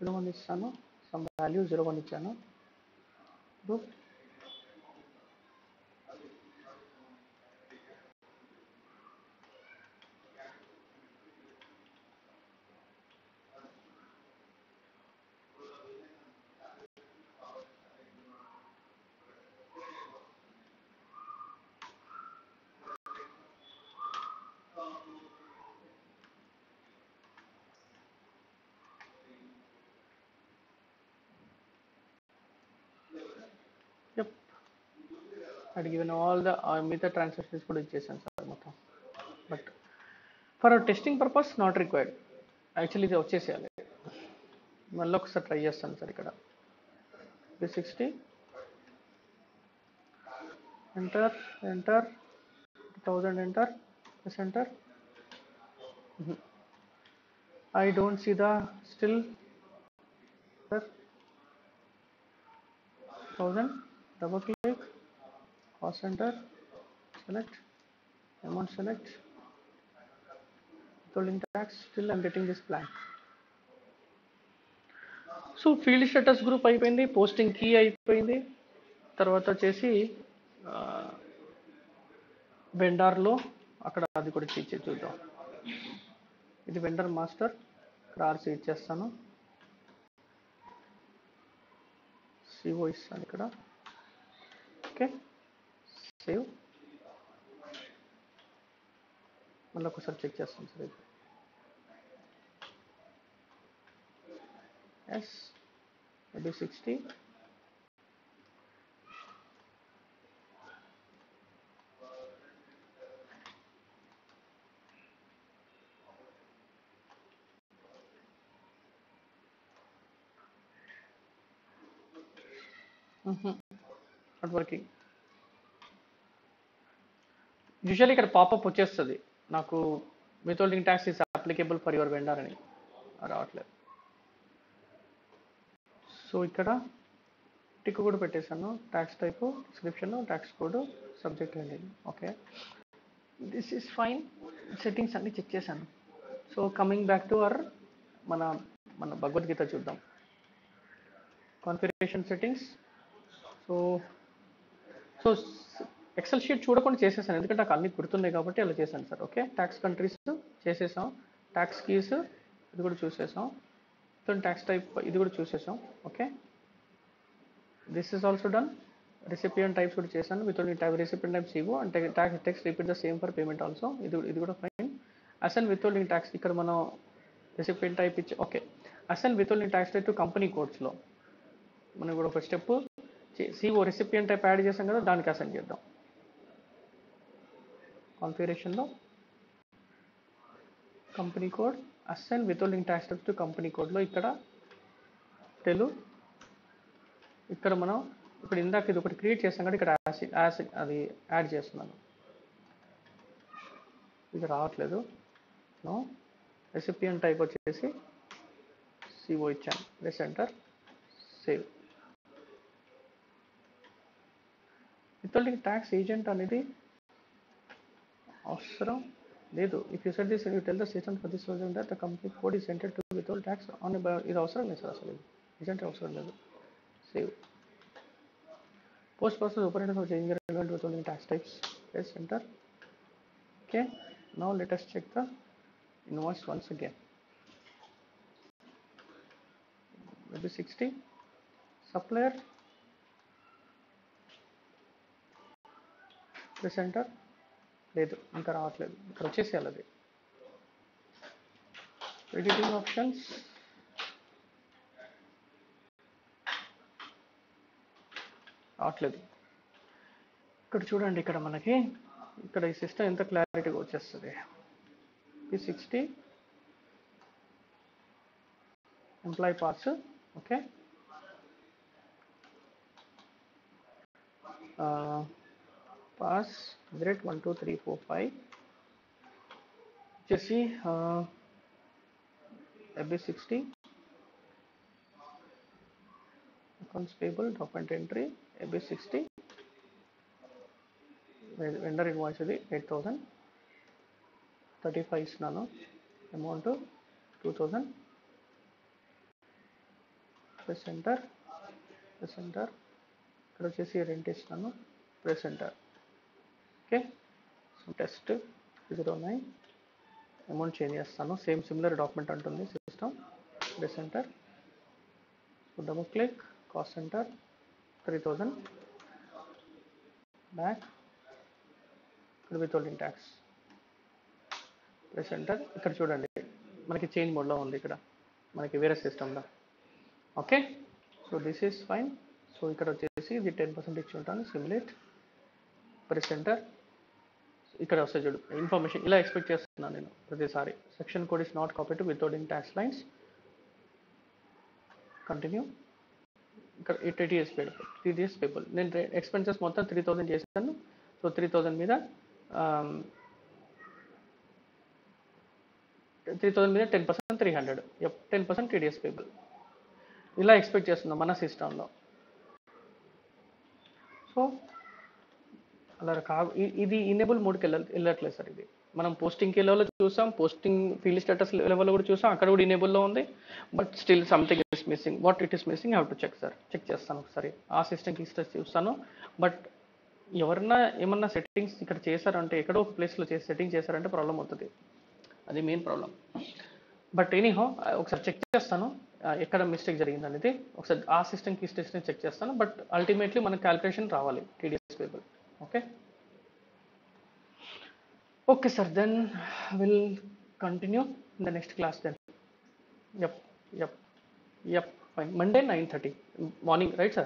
01 ఇస్తాను, some value 01 ఇచ్చాను. Group had given all the మిగతా transactions కూడా ఇచ్చేసాను సార్ మొత్తం. But for testing purpose not required. Actually ఇది వచ్చేసేయాలి. మళ్ళీ ఒకసారి ట్రై చేస్తాను సార్. ఇక్కడ 360 enter 1000 enter, press enter. I don't see the still sir. 1000, double click, cost center, select, amount select, withholding tax, still I'm getting this blank. So field status group అయిపోయింది, posting key అయిపోయింది. తర్వాత వచ్చేసి వెండర్లో అక్కడ అది కూడా చూద్దాం. ఇది వెండర్ మాస్టర్, ఇక్కడ ఆర్సీ ఇచ్చేస్తాను, సిఓ ఇస్తాను ఇక్కడ. Okay, save. మళ్ళీ ఒకసారి చెక్ చేస్తాను సార్. ఇది yes maybe 60. Not working. Usually ఇక్కడ పాపప్ వచ్చేస్తుంది నాకు, withholding tax is applicable for your vendor అని, రావట్లేదు. సో ఇక్కడ టిక్ కూడా పెట్టేశాను, tax type, description, tax code, subject heading. Okay, this is fine. Settings అన్ని చెక్ చేశాను. So coming back to our మన భగవద్గీత చూద్దాం. Configuration settings. So excel sheet చూడకుండా చేసేసాను, ఎందుకంటే నాకు అన్ని గుర్తున్నాయి కాబట్టి అలా చేశాను సార్. ఓకే, ట్యాక్స్ కంట్రీస్ చేసేసాం, ట్యాక్స్ కీస్ ఇది కూడా చూసేసాం, ట్యాక్స్ టైప్ ఇది కూడా చూసేసాం. Okay, this is also done. Recipient types కూడా చేశాను, with only type recipient type CO అంటే text repeat the same for payment also. ఇది కూడా ఫైన్. అసైన్ విత్హోల్డింగ్ ట్యాక్స్ ఇక్కడ మనం రెసిపియంట్ టైప్ ఇచ్చి okay assign withholding tax to company కోడ్స్లో మనం కూడా ఒక step CO recipient type add చేసాం కదా దానికి అసైన్ చేద్దాం. కాన్ఫిగరేషన్లో company code assign withholding tax to company కోడ్లో ఇక్కడ ఇక్కడ మనం ఇప్పుడు ఇందాక ఇది ఒకటి క్రియేట్ చేస్తాం కదా ఇక్కడ అది యాడ్ చేస్తున్నాను. ఇది రావట్లేదు. నో రెసిపియంట్ టైప్ వచ్చేసి సిఓ ఇచ్చాను. Press enter save. Withholding tax agent అనేది అవసరం లేదు. If you set this you tell the system for this version that the company code is entered to withhold tax on ఇది అవసరం లేదు sir. అసలు agent అవసరం లేదు. Save. Post process operators are changing relevant withholding tax types. Press enter. Okay. Now let us check the invoice once again. Maybe 60 supplier. Press enter. లేదు ఇంకా రావట్లేదు. ఇక్కడ వచ్చేసేయాలి అది. ఎడిటింగ్ ఆప్షన్స్ రావట్లేదు. ఇక్కడ చూడండి ఇక్కడ మనకి ఇక్కడ ఈ సిస్టమ్ ఎంత క్లారిటీగా వచ్చేస్తుంది. P60 employee parts okay pass 1 2 3 4 5 వచ్చేసి FB60 accounts payable document entry FB60 vendor invoice ఇది 8000 35 ఇస్తున్నాను అమౌంట్ 2000 ప్రెస్ ఎంటర్ ఇక్కడ వచ్చేసి రెంట్ ఇస్తున్నాను press enter okay so test 09 amount change చేస్తాను సేమ్ సిమిలర్ డాక్యుమెంట్ అంటుంది system press enter double click cost centre 3000 back ఇక్కడ withholding tax press enter ఇక్కడ చూడండి మనకి చేంజ్ మోడ్లో ఉంది ఇక్కడ మనకి వేరే సిస్టంలో okay so this is fine so ఇక్కడ వచ్చేసి ఇది 10% ఇచ్చి ఉంటాను సిమ్యులేట్ ప్రెస్ ఎంటర్ ఇక్కడ వస్తాయి చూడు ఇన్ఫర్మేషన్ ఇలా ఎక్స్పెక్ట్ చేస్తున్నాను నేను ప్రతిసారి section code is not copy to withholding tax lines continue ఇక్కడ టీడీఎస్ పేబుల్ నేను ఎక్స్పెన్సెస్ మొత్తం 3000 చేశాను సో 3000 మీద 10% 300 10% టీడీఎస్ పేబుల్ ఇలా ఎక్స్పెక్ట్ చేస్తున్నాం మన సిస్టంలో సో అలా ఇది ఇనేబుల్ మోడ్కి వెళ్ళట్లేదు సార్ ఇది మనం పోస్టింగ్కి లెవెల్లో చూసాం పోస్టింగ్ ఫీల్డ్ స్టేటస్ లెవెల్లో కూడా చూసాం అక్కడ కూడా ఇనేబుల్లో ఉంది but still something is missing what it is missing have to check sir check చేస్తాను ఒకసారి ఆ సిస్టమ్కి చూస్తాను బట్ ఎవరన్నా ఏమన్నా సెట్టింగ్స్ ఇక్కడ చేశారంటే ఎక్కడో ఒక ప్లేస్లో సెట్టింగ్ చేశారంటే ప్రాబ్లం అవుతుంది అది మెయిన్ ప్రాబ్లం బట్ ఎనీహో ఒకసారి చెక్ చేస్తాను ఎక్కడ మిస్టేక్ జరిగింది అనేది ఒకసారి ఆ సిస్టమ్కి స్టేషన్ చెక్ చేస్తాను బట్ అల్టిమేట్లీ మనకు క్యాలిక్యులేషన్ రావాలి TDS payable okay sir then we'll continue in the next class then yep fine Monday 9:30 morning right sir